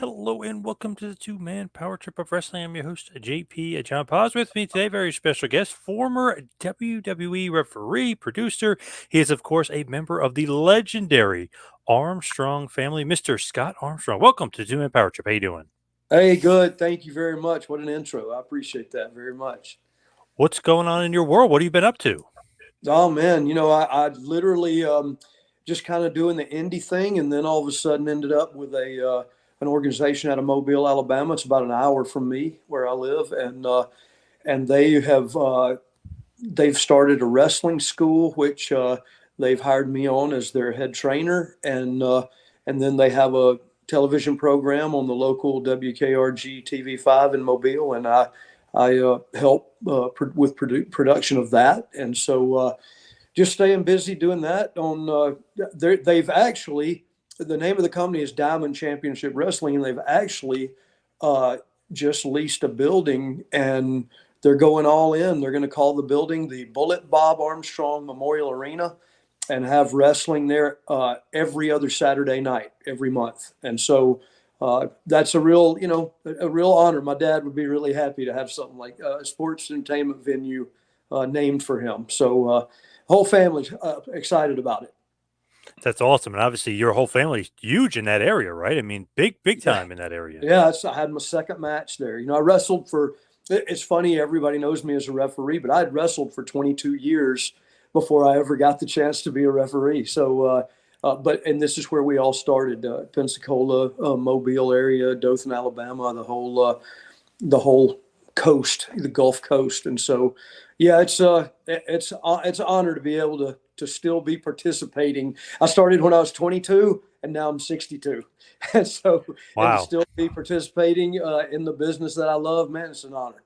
Hello and welcome to the two-man power trip of wrestling. I'm your host, JP John Poz. With me today, very special guest, former WWE referee, producer. He is, of course, a member of the legendary Armstrong family, Mr. Scott Armstrong. Welcome to the two-man power trip. How you doing? Hey, good. Thank you very much. What an intro. I appreciate that very much. What's going on in your world? What have you been up to? Oh man, I literally just kind of doing the indie thing, and then all of a sudden ended up with a an organization out of Mobile, Alabama. It's about an hour from me where I live, and they've started a wrestling school, which they've hired me on as their head trainer, and then they have a television program on the local WKRG TV5 in Mobile, and I help with production of that, and so just staying busy doing that. They've actually, the name of the company is Diamond Championship Wrestling, and they've actually just leased a building, and they're going all in. They're going to call the building the Bullet Bob Armstrong Memorial Arena, and have wrestling there every other Saturday night every month, and so. That's a real, a real honor. My dad would be really happy to have something like a sports entertainment venue named for him. So, whole family's excited about it. That's awesome. And obviously, your whole family's huge in that area, right? I mean, big Yeah, time in that area. yeah. I had my second match there. I wrestled for. It's funny, everybody knows me as a referee, but I had wrestled for 22 years before I ever got the chance to be a referee. So, and this is where we all started: Pensacola, Mobile area, Dothan, Alabama, the whole coast, the Gulf Coast, and so yeah, it's an honor to be able to still be participating. I started when I was 22, and now I'm 62, and so and to Wow. still be participating in the business that I love, man, it's an honor.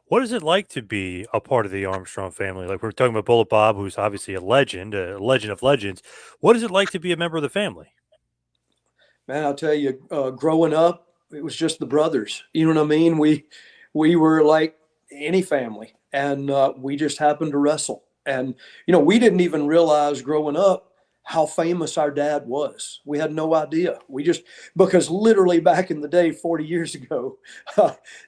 What is it like to be a part of the Armstrong family? Like we're talking about Bullet Bob, who's obviously a legend of legends. What is it like to be a member of the family? Man, I'll tell you, growing up, it was just the brothers. You know what I mean? We were like any family, and we just happened to wrestle. And we didn't even realize growing up how famous our dad was. We had no idea. We just because literally back in the day, 40 years ago,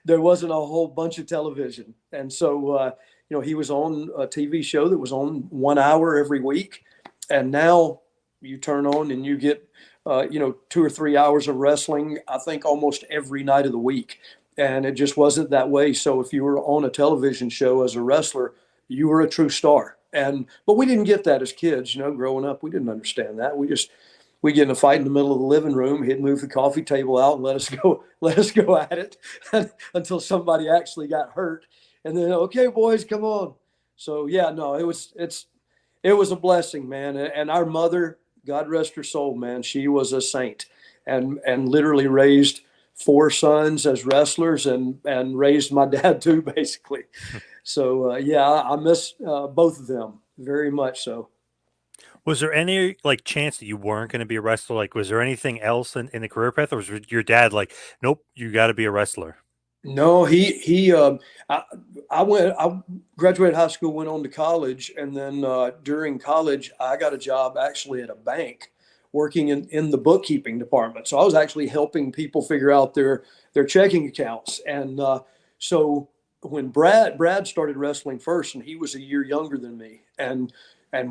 there wasn't a whole bunch of television, and so he was on a TV show that was on 1 hour every week, and now you turn on and you get 2 or 3 hours of wrestling, I think almost every night of the week. And it just wasn't that way. So if you were on a television show as a wrestler, you were a true star. But we didn't get that as kids, growing up. We didn't understand that. We get in a fight in the middle of the living room. He'd move the coffee table out and let us go at it until somebody actually got hurt. And then, okay, boys, come on. So yeah, no, it was a blessing, man. And our mother, God rest her soul, man, she was a saint, and literally raised four sons as wrestlers, and raised my dad too, basically. So yeah, I miss both of them very much. So Was there any like chance that you weren't going to be a wrestler? Like, was there anything else in the career path, or was your dad like, nope, you got to be a wrestler? no, I, I graduated high school, went on to college, and then during college, I got a job actually at a bank, working in the bookkeeping department. So I was actually helping people figure out their checking accounts, and so when Brad started wrestling first, and he was a year younger than me, and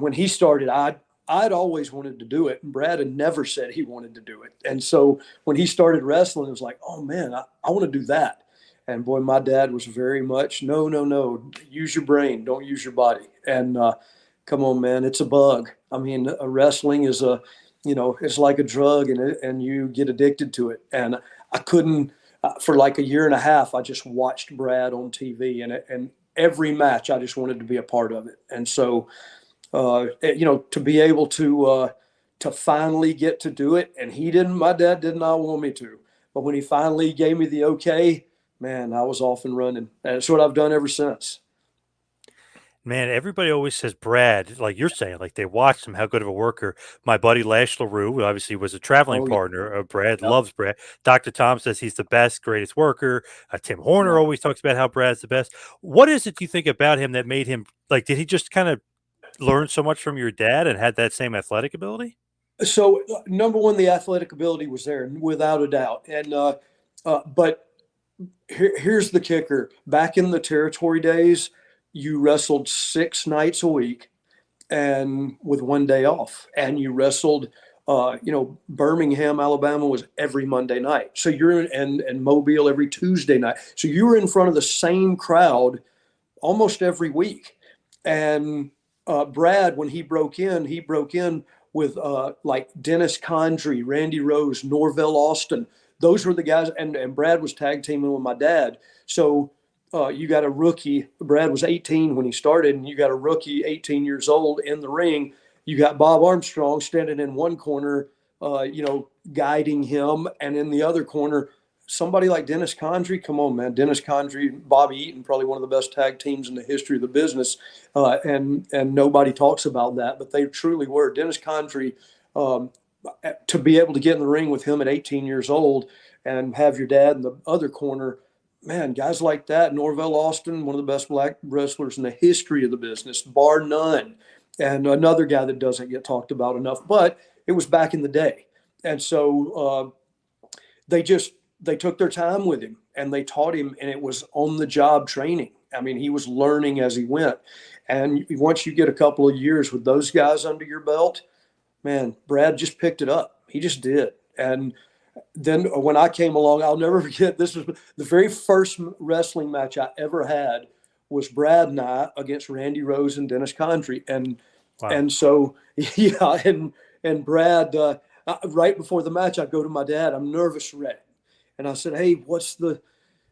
when he started, I'd always wanted to do it, and Brad had never said he wanted to do it, and so when he started wrestling, it was like, oh man, I want to do that. And boy, my dad was very much no, no, no. Use your brain, don't use your body. And come on, man, it's a bug. I mean, wrestling is it's like a drug, and you get addicted to it. And I couldn't for like a year and a half. I just watched Brad on TV, and every match I just wanted to be a part of it. And so, to be able to finally get to do it, and my dad did not want me to, but when he finally gave me the okay, man, I was off and running. And it's what I've done ever since. Man, everybody always says Brad, like you're saying, like they watched him, how good of a worker. My buddy Lash LaRue, who obviously was a traveling Oh, yeah. partner of Brad, Yep. loves Brad. Dr. Tom says he's the best, greatest worker. Tim Horner Yeah. always talks about how Brad's the best. What is it you think about him that made him like? Did he just kind of learn so much from your dad and had that same athletic ability? So number one, the athletic ability was there without a doubt. And but here's the kicker: back in the territory days, you wrestled 6 nights a week and with one day off, and you wrestled. Birmingham, Alabama was every Monday night. So you're in, and Mobile every Tuesday night. So you were in front of the same crowd almost every week. And Brad, when he broke in with like Dennis Condrey, Randy Rose, Norvell Austin. Those were the guys, and Brad was tag teaming with my dad. So you got a rookie. Brad was 18 when he started, and you got a rookie, 18 years old, in the ring. You got Bob Armstrong standing in one corner, guiding him, and in the other corner, somebody like Dennis Condrey. Come on, man. Dennis Condrey, Bobby Eaton, probably one of the best tag teams in the history of the business. And nobody talks about that, but they truly were. Dennis Condrey, to be able to get in the ring with him at 18 years old and have your dad in the other corner, man, guys like that. Norvell Austin, one of the best black wrestlers in the history of the business, bar none. And another guy that doesn't get talked about enough, but it was back in the day. And so they took their time with him and they taught him, and it was on the job training. I mean, he was learning as he went. And once you get a couple of years with those guys under your belt, man, Brad just picked it up. He just did. And then when I came along, I'll never forget, this was the very first wrestling match I ever had was Brad and I against Randy Rose and Dennis Condrey. And Wow. and so yeah, and Brad, right before the match, I go to my dad. I'm nervous wreck. And I said, hey, what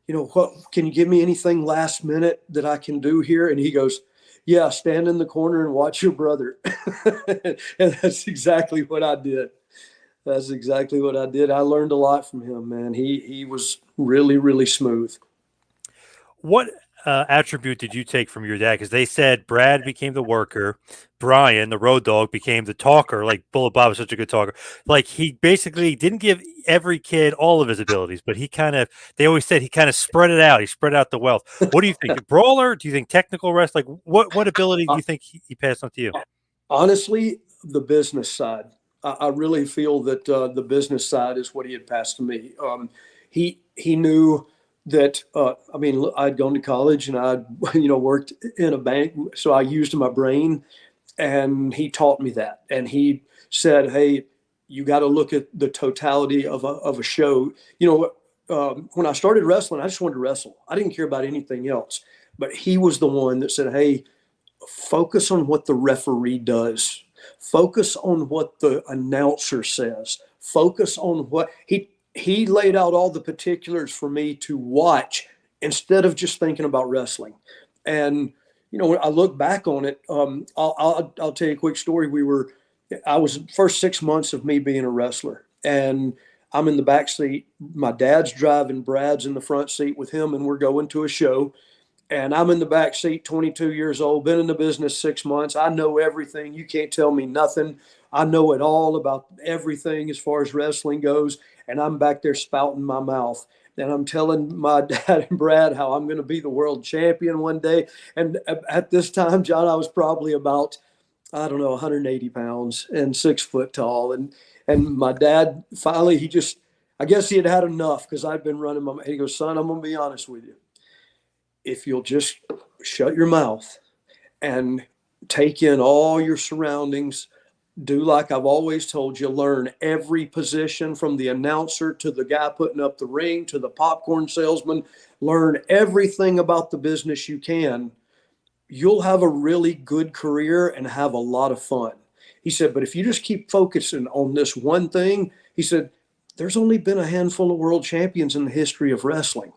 can you give me anything last minute that I can do here? And he goes, yeah, stand in the corner and watch your brother. And that's exactly what I did. That's exactly what I did. I learned a lot from him, man. He was really, really smooth. What attribute did you take from your dad? Because they said Brad became the worker, Bryan, the road dog, became the talker. Like Bullet Bob was such a good talker. Like he basically didn't give every kid all of his abilities, but they always said he kind of spread it out. He spread out the wealth. What do you think? A brawler? Do you think technical wrestling? Like what ability do you think he passed on to you? Honestly, the business side. I really feel that the business side is what he had passed to me. He knew that. I mean, I'd gone to college and I'd worked in a bank, so I used my brain, and he taught me that. And he said, "Hey, you got to look at the totality of a show." When I started wrestling, I just wanted to wrestle. I didn't care about anything else. But he was the one that said, "Hey, focus on what the referee does. Focus on what the announcer says. Focus on what he laid out all the particulars for me to watch instead of just thinking about wrestling." And when I look back on it, I'll tell you a quick story. I was first 6 months of me being a wrestler, and I'm in the back seat. My dad's driving, Brad's in the front seat with him, and we're going to a show. And I'm in the back seat, 22 years old, been in the business 6 months. I know everything. You can't tell me nothing. I know it all about everything as far as wrestling goes. And I'm back there spouting my mouth. And I'm telling my dad and Brad how I'm going to be the world champion one day. And at this time, John, I was probably about, I don't know, 180 pounds and 6 foot tall. And my dad finally, I guess he had had enough because I'd been running my, he goes, son, I'm going to be honest with you. If you'll just shut your mouth and take in all your surroundings, do like I've always told you, learn every position from the announcer to the guy putting up the ring to the popcorn salesman, learn everything about the business you can, you'll have a really good career and have a lot of fun. He said, but if you just keep focusing on this one thing, he said, there's only been a handful of world champions in the history of wrestling.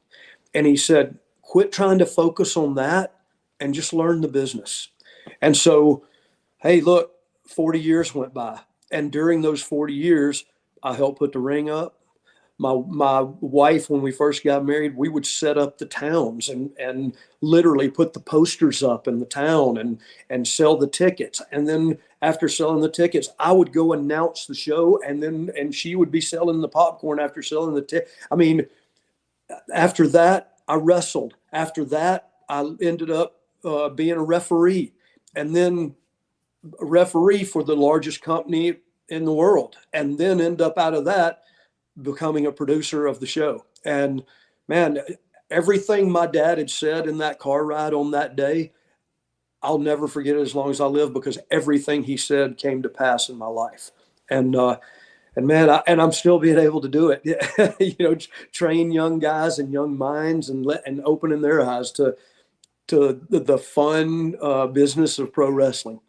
And he said, quit trying to focus on that and just learn the business. And so, hey, look, 40 years went by. And during those 40 years, I helped put the ring up. My wife, when we first got married, we would set up the towns and literally put the posters up in the town and sell the tickets. And then after selling the tickets, I would go announce the show, and she would be selling the popcorn after selling the ticket. I mean, after that, I wrestled. After that, I ended up being a referee, and then a referee for the largest company in the world, and then end up out of that becoming a producer of the show. And man, everything my dad had said in that car ride on that day, I'll never forget it as long as I live, because everything he said came to pass in my life. And man, I'm still being able to do it. Train young guys and young minds, and opening their eyes to the fun business of pro wrestling.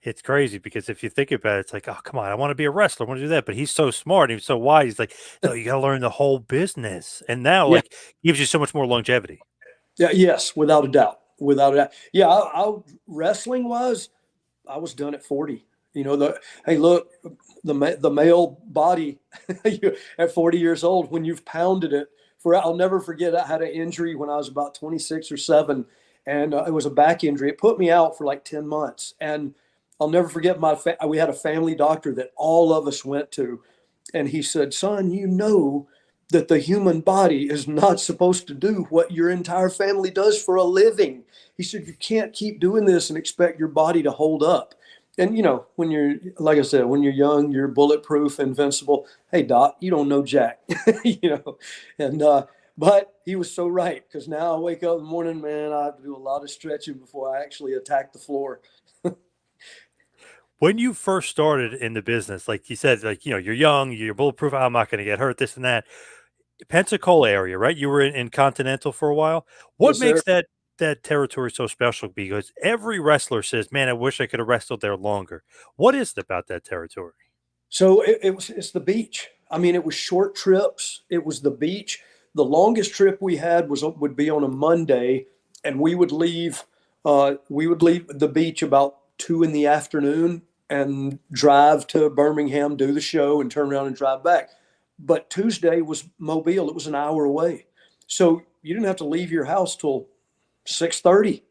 It's crazy because if you think about it, it's like, oh, come on, I want to be a wrestler, I want to do that. But he's so smart, he's so wise. He's like, no, you got to learn the whole business. And now, Yeah, like, gives you so much more longevity. yeah, yes, without a doubt, without a doubt. Yeah, wrestling wise, I was done at 40. Hey, look, the male body at 40 years old, when you've pounded it I'll never forget. I had an injury when I was about 26 or 7, and it was a back injury. It put me out for like 10 months, and I'll never forget we had a family doctor that all of us went to, and he said, "Son, you know that the human body is not supposed to do what your entire family does for a living." He said, "You can't keep doing this and expect your body to hold up." And when you're, like I said, when you're young, you're bulletproof, invincible. Hey, doc, you don't know jack, you know. And but he was so right, because now I wake up in the morning, man, I have to do a lot of stretching before I actually attack the floor. When you first started in the business, like you said, like, you're young, you're bulletproof, I'm not going to get hurt, this and that. Pensacola area, right? You were in Continental for a while. What Yes, sir. makes that territory so special? Because every wrestler says, "Man, I wish I could have wrestled there longer." What is it about that territory? So it's the beach. I mean, it was short trips. It was the beach. The longest trip we had would be on a Monday, and we would leave the beach about 2 in the afternoon and drive to Birmingham, do the show, and turn around and drive back. But Tuesday was Mobile. It was an hour away, so you didn't have to leave your house till 6:30.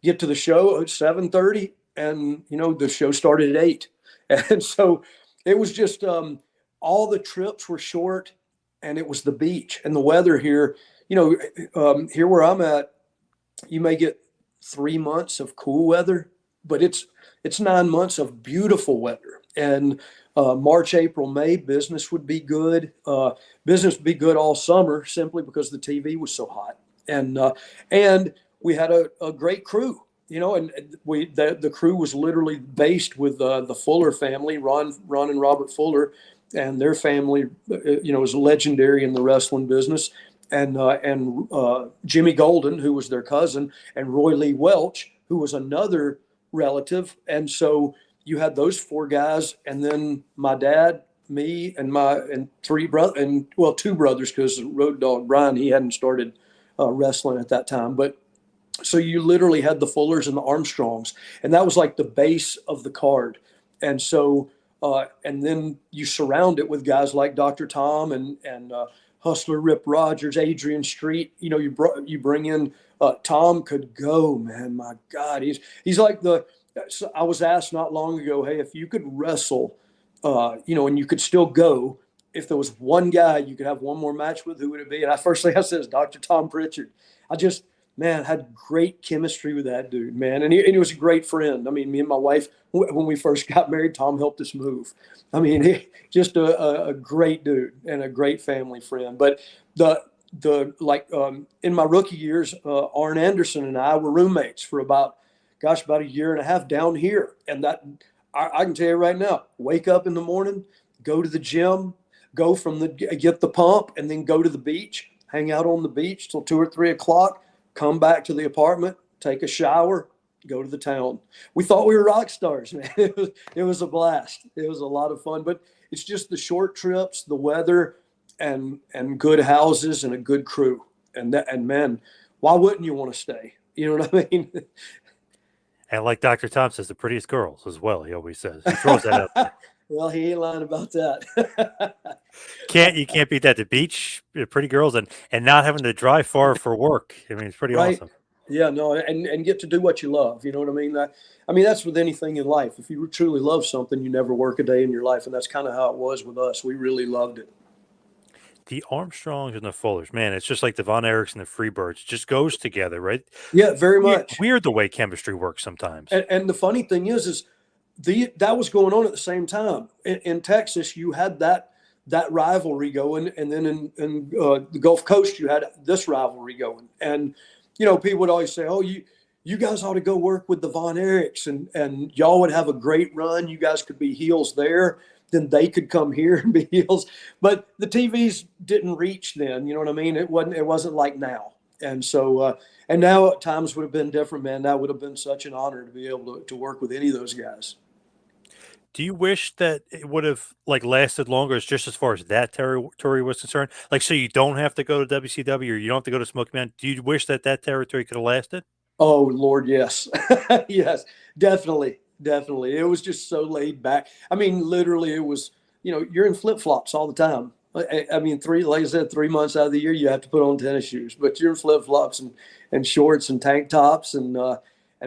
Get to the show at 7:30, and the show started at 8. And so it was just all the trips were short, and it was the beach and the weather here. Here where I'm at, you may get 3 months of cool weather, but it's 9 months of beautiful weather. And March, April, May, business would be good. Business would be good all summer, simply because the TV was so hot. And we had a great crew. And the crew was literally based with the Fuller family, Ron and Robert Fuller, and their family, was legendary in the wrestling business. And Jimmy Golden, who was their cousin, and Roy Lee Welch, who was another relative. And so you had those 4 guys, and then my dad, me, and 3 brothers, and well, 2 brothers, because Road Dogg Bryan, he hadn't started wrestling at that time. But so you literally had the Fullers and the Armstrongs, and that was like the base of the card. And so, and then you surround it with guys like Dr. Tom and Hustler Rip Rogers, Adrian Street. You bring in Tom could go, man. My God, he's like the. So I was asked not long ago, hey, if you could wrestle, and you could still go, if there was one guy you could have one more match with, who would it be? And first thing I said is Dr. Tom Pritchard. I just, man, had great chemistry with that dude, man. And he was a great friend. I mean, me and my wife, when we first got married, Tom helped us move. I mean, just a great dude and a great family friend. But in my rookie years, Arn Anderson and I were roommates for about a year and a half down here. And that, I can tell you right now, wake up in the morning, go to the gym, get the pump, and then go to the beach, hang out on the beach till 2 or 3 o'clock, come back to the apartment, take a shower, go to the town. We thought we were rock stars, man. It was a blast. It was a lot of fun, but it's just the short trips, the weather, and good houses and a good crew. And man, why wouldn't you want to stay? You know what I mean? And like Dr. Tom says, the prettiest girls as well. He always says, he throws that out there. Well, he ain't lying about that. You can't beat that. The beach, pretty girls, and not having to drive far for work. I mean, it's pretty Right. awesome. Yeah, no, and get to do what you love. You know what I mean? That's with anything in life. If you truly love something, you never work a day in your life, and that's kind of how it was with us. We really loved it. The Armstrongs and the Fullers, man, it's just like the Von Erichs and the Freebirds. It just goes together, right? Yeah, very Weird, much. weird the way chemistry works sometimes. And the funny thing is that was going on at the same time. In Texas, you had that rivalry going, and then in the Gulf Coast, you had this rivalry going. And people would always say, "Oh, you guys ought to go work with the Von Erichs, and y'all would have a great run. You guys could be heels there, then they could come here and be heels." But the TVs didn't reach then. You know what I mean? It wasn't like now. And so, and now times would have been different, man. That would have been such an honor to be able to work with any of those guys. Do you wish that it would have like lasted longer, just as far as that territory was concerned? Like, so you don't have to go to WCW or you don't have to go to Smoky Mountain. Do you wish that territory could have lasted? Oh Lord, yes, yes, definitely, definitely. It was just so laid back. I mean, literally, it was. You're in flip flops all the time. I mean, like I said, 3 months out of the year you have to put on tennis shoes, but you're in flip flops and shorts and tank tops and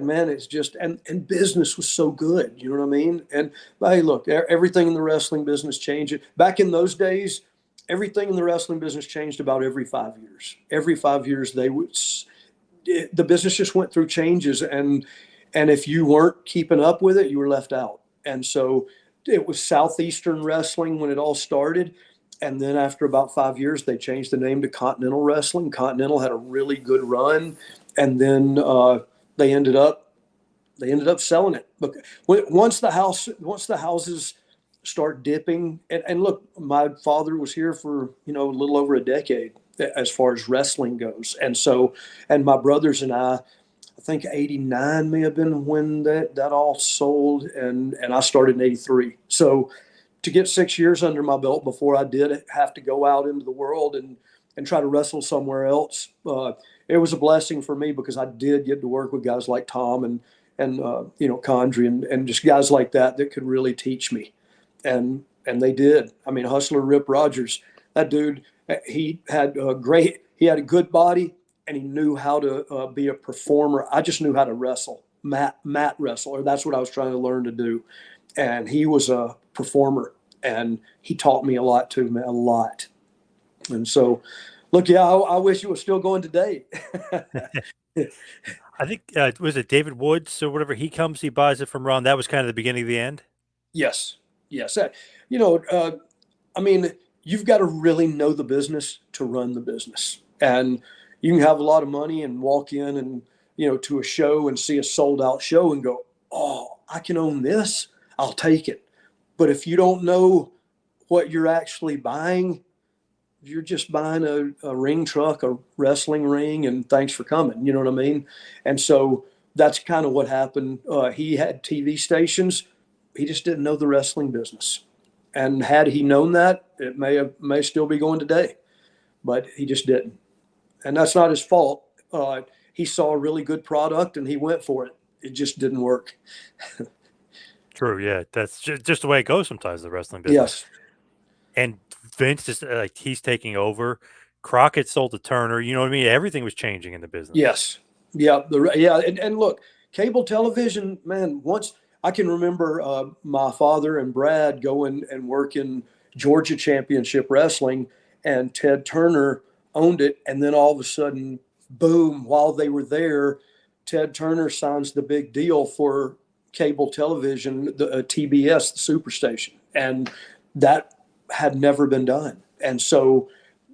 man, it's just and business was so good. You know what I mean? And hey, look, everything in the wrestling business changed. Back in those days, everything in the wrestling business changed about every 5 years. Every 5 years, the business just went through changes, and if you weren't keeping up with it, you were left out. And so it was Southeastern Wrestling when it all started. And then after about 5 years, they changed the name to Continental Wrestling. Continental had a really good run, and then they ended up selling it. But once the houses start dipping, and look, my father was here for a little over a decade as far as wrestling goes, and so my brothers and I think 89 may have been when that all sold, and I started in 83. So to get 6 years under my belt before I did have to go out into the world and try to wrestle somewhere else, it was a blessing for me because I did get to work with guys like Tom and Condrey and just guys like that could really teach me, and they did. I mean, Hustler Rip Rogers, that dude, he had a good body, and he knew how to be a performer. I just knew how to wrestle, mat wrestle, or that's what I was trying to learn to do. And he was a performer, and he taught me a lot too, man, a lot. And so, look, yeah, I wish it was still going today. I think was it David Woods or whatever? He comes, he buys it from Ron. That was kind of the beginning of the end. Yes, yes. You know, I mean, you've got to really know the business to run the business. And you can have a lot of money and walk in and, to a show and see a sold out show and go, "Oh, I can own this. I'll take it." But if you don't know what you're actually buying, you're just buying a ring truck, a wrestling ring, and thanks for coming. You know what I mean? And so that's kind of what happened. He had TV stations. He just didn't know the wrestling business. And had he known that, it may still be going today, but he just didn't. And that's not his fault. He saw a really good product and he went for it. It just didn't work. True, yeah, that's just the way it goes sometimes, the wrestling business. Yes. And Vince is like he's taking over. Crockett sold to Turner. You know what I mean? Everything was changing in the business. Yes. Yeah. And look, cable television, man. Once I can remember my father and Brad going and working Georgia Championship Wrestling, and Ted Turner owned it, and then all of a sudden, boom! While they were there, Ted Turner signs the big deal for cable television, the TBS, the Superstation, and that had never been done. And so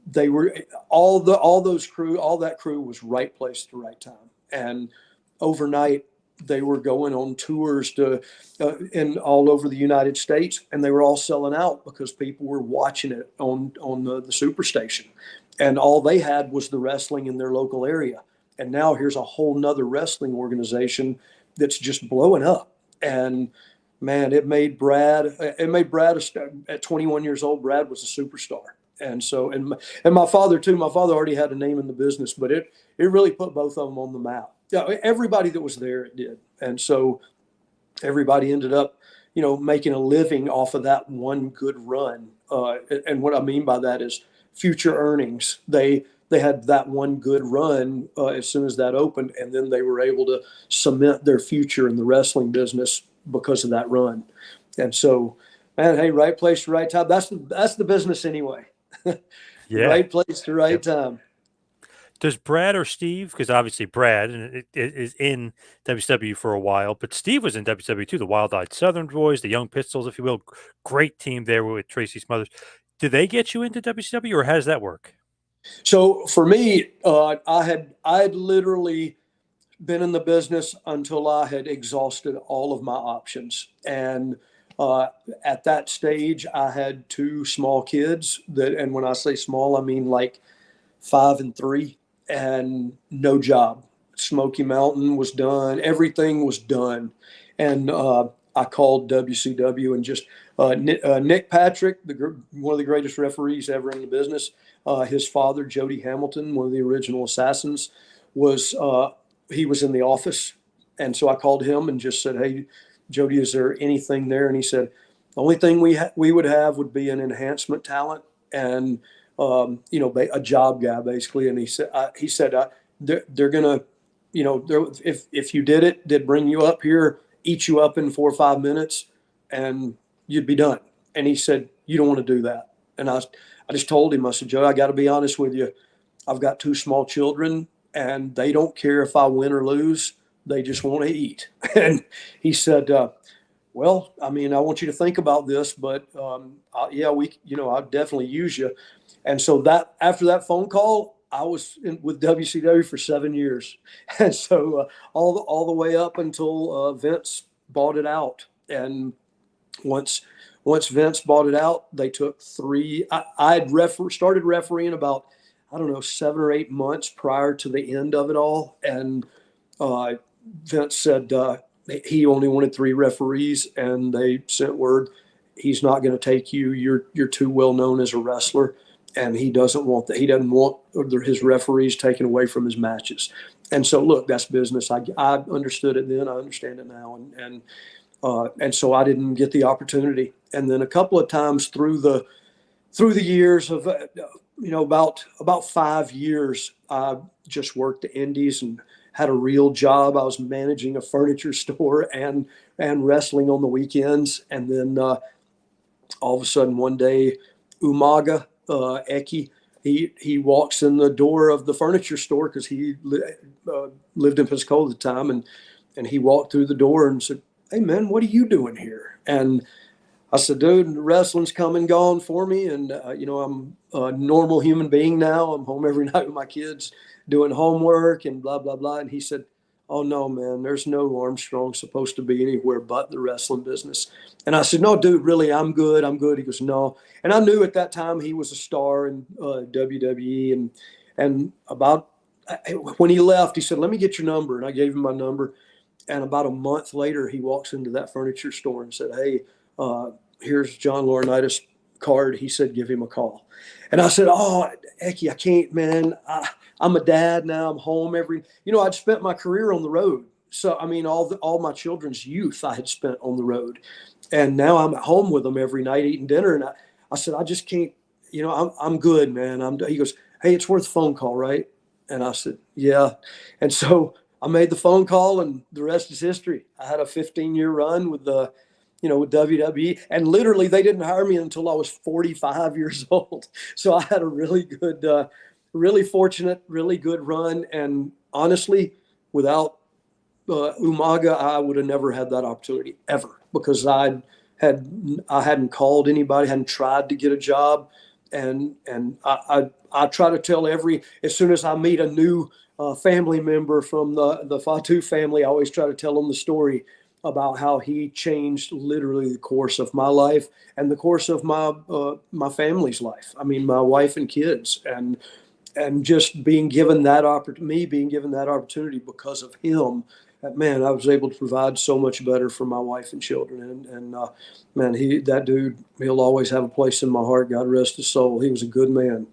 they were all that crew was right place at the right time. And overnight, they were going on tours to in all over the United States, and they were all selling out because people were watching it on the Superstation, and all they had was the wrestling in their local area. And now here's a whole nother wrestling organization that's just blowing up. And man, it made Brad at 21 years old. Brad was a superstar. And so, and my father too. My father already had a name in the business, but it really put both of them on the map. Yeah, everybody that was there, it did. And so, everybody ended up, making a living off of that one good run. And what I mean by that is future earnings. They had that one good run as soon as that opened, and then they were able to cement their future in the wrestling business because of that run. And so, man, hey, right place, right time. That's the business anyway. Yeah. Right place to right time. Does Brad or Steve? Because obviously Brad is in WCW for a while, but Steve was in WCW too. The Wild Eyed Southern Boys, the Young Pistols, if you will. Great team there with Tracy Smothers. Did they get you into WCW, or how does that work? So for me, I had literally been in the business until I had exhausted all of my options. And uh, at that stage, I had two small kids and when I say small, I mean like 5 and 3, and no job. Smoky Mountain was done. Everything was done. And I called WCW and just Nick Patrick, one of the greatest referees ever in the business. His father, Jody Hamilton, one of the original assassins, was he was in the office, and so I called him and just said, "Hey, Jody, is there anything there?" And he said, "The only thing we would have would be an enhancement talent and a job guy basically." And he said they're gonna, if you did it, they'd bring you up here, eat you up in 4 or 5 minutes, and you'd be done. And he said, "You don't want to do that." And I just told him, I said, "Joe, I got to be honest with you. I've got two small children, and they don't care if I win or lose. They just want to eat." And he said, "Well, I mean, I want you to think about this, but I'll definitely use you." And so that after that phone call, I was with WCW for 7 years, and so all the way up until Vince bought it out. And once once Vince bought it out, they took three. I had started refereeing about, I don't know, 7 or 8 months prior to the end of it all, and uh, Vince said he only wanted three referees, and they sent word he's not going to take you. You're too well known as a wrestler, and he doesn't want that. He doesn't want his referees taken away from his matches. And so, look, that's business. I understood it then. I understand it now, and so I didn't get the opportunity. And then a couple of times through the years of about 5 years, I just worked the indies and had a real job. I was managing a furniture store and wrestling on the weekends. And then all of a sudden one day, Umaga Eki, he walks in the door of the furniture store because he lived in Pensacola at the time, and he walked through the door and said, "Hey man, what are you doing here?" And I said, "Dude, wrestling's come and gone for me, and I'm a normal human being now. I'm home every night with my kids, doing homework and blah blah blah." And he said, "Oh no, man, there's no Armstrong supposed to be anywhere but the wrestling business." And I said, "No, dude, really, I'm good. I'm good." He goes, "No," and I knew at that time he was a star in WWE, and about when he left, he said, "Let me get your number," and I gave him my number. And about a month later, he walks into that furniture store and said, "Hey, here's John Laurinaitis' card." He said, "Give him a call." And I said, "Oh, Eki, I can't, man. I'm a dad now. I'm home I'd spent my career on the road. So, I mean, all my children's youth I had spent on the road. And now I'm at home with them every night eating dinner." And I said, "I just can't, I'm good, man." He goes, "Hey, it's worth a phone call, right?" And I said, "Yeah." And so I made the phone call, and the rest is history. I had a 15-year run with WWE, and literally they didn't hire me until I was 45 years old. So I had a really good, really fortunate, really good run. And honestly, without Umaga, I would have never had that opportunity ever, because I hadn't called anybody, hadn't tried to get a job, and I try to tell as soon as I meet a new family member from the Fatu family, I always try to tell them the story about how he changed literally the course of my life and the course of my family's life. I mean, my wife and kids, and just being given that opportunity because of him. Man, I was able to provide so much better for my wife and children. And man, that dude, he'll always have a place in my heart. God rest his soul. He was a good man.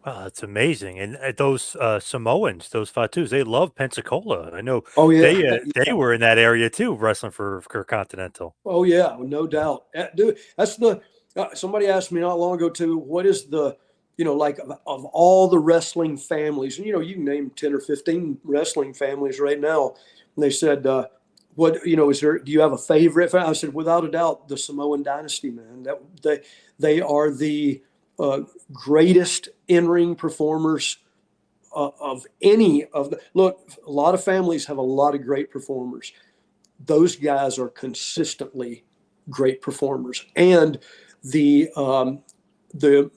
Wow, that's amazing. And those Samoans, those Fatus, they love Pensacola. I know Oh yeah, they were in that area too, wrestling for Continental. oh yeah, no doubt. Dude, that's the. Somebody asked me not long ago too. What is the, like of all the wrestling families? And you can name 10 or 15 wrestling families right now. And they said, "What is there? Do you have a favorite?" I said, "Without a doubt, the Samoan dynasty, man. They are the greatest in-ring performers of any of the look. A lot of families have a lot of great performers. Those guys are consistently great performers, and the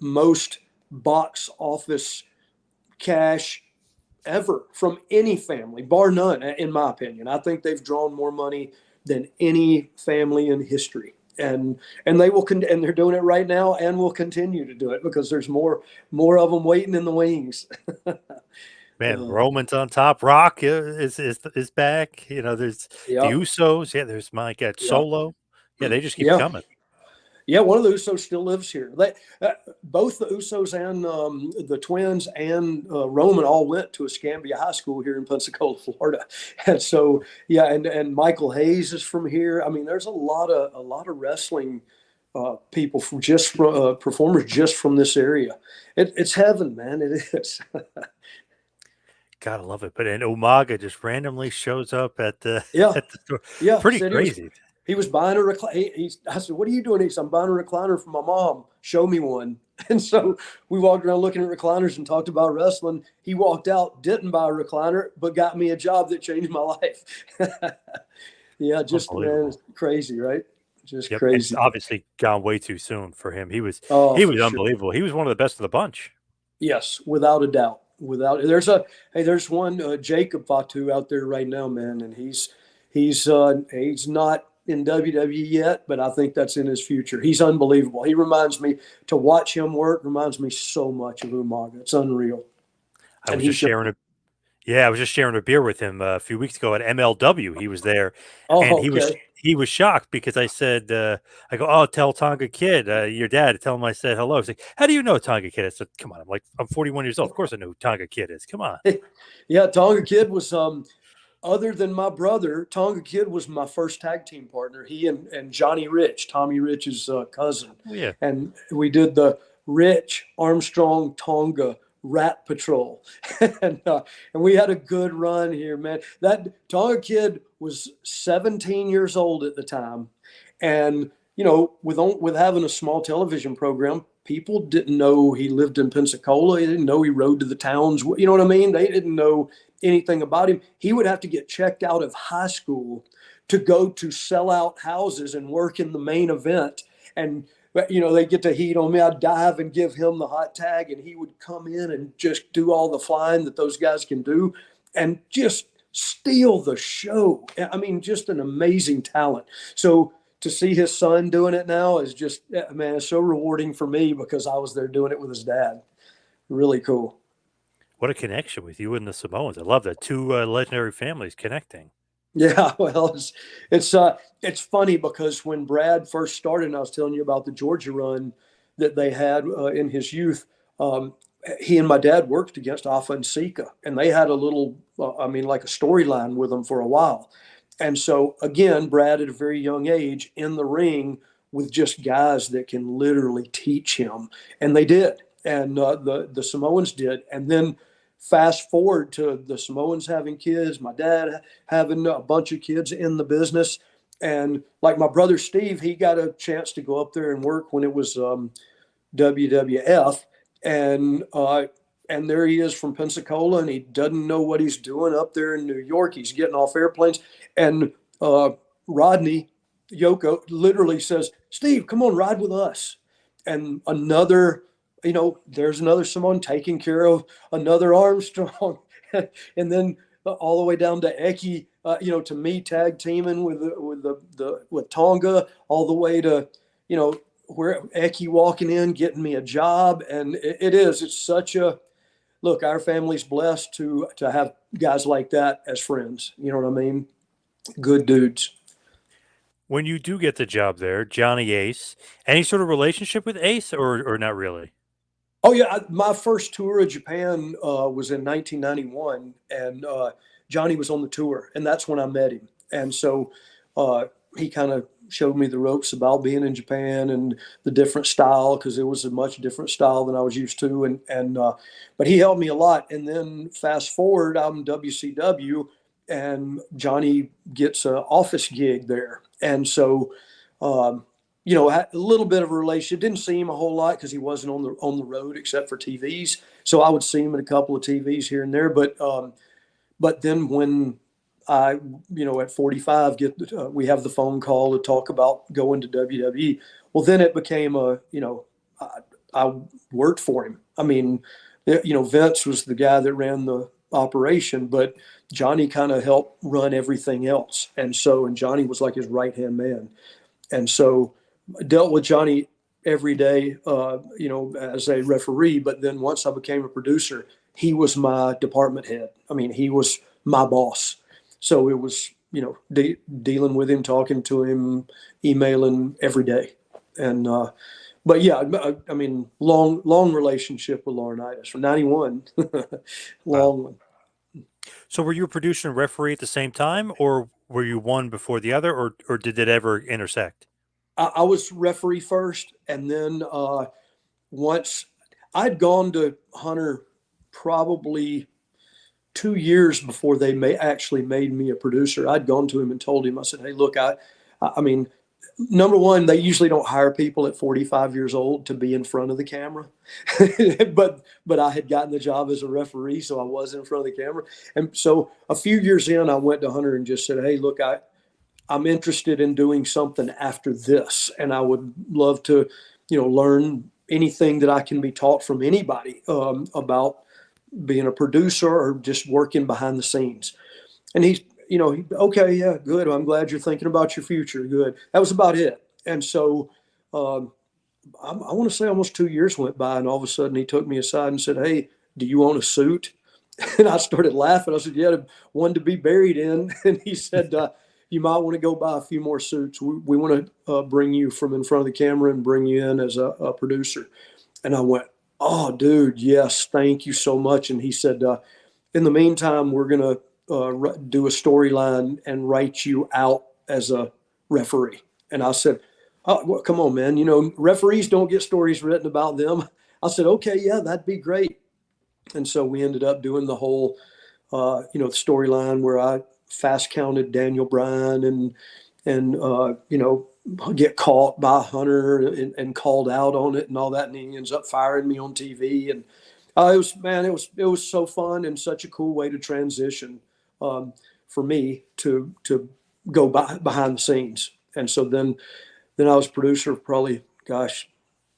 most box office cash ever from any family, bar none, in my opinion. I think they've drawn more money than any family in history. And they will and they're doing it right now and will continue to do it because there's more of them waiting in the wings. Man, Roman's on top. Rock is back. You know, there's the Yeah, Usos. Yeah, there's my God yeah, Solo. Yeah, they just keep yeah. coming. Yeah, one of the Usos still lives here. Both the Usos and the twins and Roman all went to Escambia High School here in Pensacola, Florida. And so, yeah, and Michael Hayes is from here. I mean, there's a lot of wrestling people from performers just from this area. It's heaven, man. It is. Gotta love it. But and Umaga just randomly shows up at the Yeah, at the store. yeah. Pretty Said crazy. he was buying a recliner. I said, "What are you doing?" He said, "I'm buying a recliner for my mom. Show me one." And so we walked around looking at recliners and talked about wrestling. He walked out, didn't buy a recliner, but got me a job that changed my life. Yeah, just man, it's crazy, right? Just Yep, and it's crazy. obviously gone way too soon for him. Oh, He for was sure. unbelievable. He was one of the best of the bunch. Yes, without a doubt. Without there's one Jacob Fatu out there right now, man, and he's not in WWE yet, but I think that's in his future. He's unbelievable. He reminds me to watch him work. Reminds me so much of Umaga. It's unreal. I And was he just showed. I was just sharing a beer with him a few weeks ago at MLW. He was there, and Oh, okay. he was shocked because I said, I go, "Oh, tell Tonga Kid, your dad, tell him I said hello." He's like, "How do you know Tonga Kid?" I said, "Come on, I'm 41 years old. Of course I know who Tonga Kid is. Come on." Yeah, Tonga Kid was other than my brother, Tonga Kid was my first tag team partner. He and Johnny Rich, Tommy Rich's cousin, Oh, yeah. and we did the Rich Armstrong Tonga Rat Patrol, and we had a good run here, man. That Tonga Kid was 17 years old at the time, and with having a small television program, people didn't know he lived in Pensacola. They didn't know he rode to the towns. You know what I mean? They didn't know anything about him. He would have to get checked out of high school to go to sell out houses and work in the main event. And they get to heat on me. I'd dive and give him the hot tag, and he would come in and just do all the flying that those guys can do and just steal the show. I mean, just an amazing talent. So to see his son doing it now is just, man, it's so rewarding for me because I was there doing it with his dad. Really cool. What a connection with you and the Samoans. I love that. Two legendary families connecting. Yeah, well, it's funny because when Brad first started, and I was telling you about the Georgia run that they had in his youth, um, he and my dad worked against Alpha and Sika, and they had a little, like a storyline with them for a while. And so again, Brad at a very young age in the ring with just guys that can literally teach him, and they did, and the Samoans did, and then fast forward to the Samoans having kids, my dad having a bunch of kids in the business. And like my brother Steve, he got a chance to go up there and work when it was WWF. And there he is from Pensacola, and he doesn't know what he's doing up there in New York. He's getting off airplanes. And Rodney Yoko literally says, "Steve, come on, ride with us." And there's another Samoan taking care of another Armstrong. And then all the way down to Eki, to me tag teaming with Tonga, all the way to, where Eki walking in, getting me a job. And it's such a, look, our family's blessed to have guys like that as friends. You know what I mean? Good dudes. When you do get the job there, Johnny Ace, any sort of relationship with Ace or not really? Oh yeah, my first tour of Japan was in 1991, and Johnny was on the tour, and that's when I met him. And so he kind of showed me the ropes about being in Japan and the different style because it was a much different style than I was used to, but he helped me a lot. And then fast forward, I'm in WCW, and Johnny gets an office gig there, and so. had a little bit of a relationship. Didn't see him a whole lot because he wasn't on the road except for TVs. So I would see him in a couple of TVs here and there. But then when I, at 45, we have the phone call to talk about going to WWE. Well, then it became I, I worked for him. I mean, Vince was the guy that ran the operation, but Johnny kind of helped run everything else. And Johnny was like his right hand man. And so I dealt with Johnny every day, as a referee. But then once I became a producer, he was my department head. I mean, he was my boss. So it was, dealing with him, talking to him, emailing every day. And, but yeah, I mean, long relationship with Laurinaitis from '91, Wow. long one. So were you a producer and referee at the same time, or were you one before the other, or did it ever intersect? I was referee first, and then once I'd gone to Hunter probably 2 years before they actually made me a producer. I'd gone to him and told him, I said, "Hey, look, I mean, number one, they usually don't hire people at 45 years old to be in front of the camera, but I had gotten the job as a referee, so I was in front of the camera. And so a few years in, I went to Hunter and just said, "Hey, look, I'm interested in doing something after this, and I would love to, learn anything that I can be taught from anybody about being a producer or just working behind the scenes." And okay, yeah, good. I'm glad you're thinking about your future. Good. That was about it. And so um, I want to say almost 2 years went by, and all of a sudden he took me aside and said, "Hey, do you own a suit?" And I started laughing. I said, "Yeah, one to be buried in." And he said, "You might want to go buy a few more suits. We want to bring you from in front of the camera and bring you in as a producer." And I went, "Oh, dude, yes, thank you so much." And he said, "In the meantime, we're going to do a storyline and write you out as a referee." And I said, "Oh, well, come on, man. Referees don't get stories written about them." I said, "Okay, yeah, that'd be great." And so we ended up doing the whole, storyline where I fast counted Daniel Bryan and get caught by Hunter and called out on it and all that. And he ends up firing me on TV. And it was so fun and such a cool way to transition for me to go behind the scenes. And so then I was producer of probably, gosh,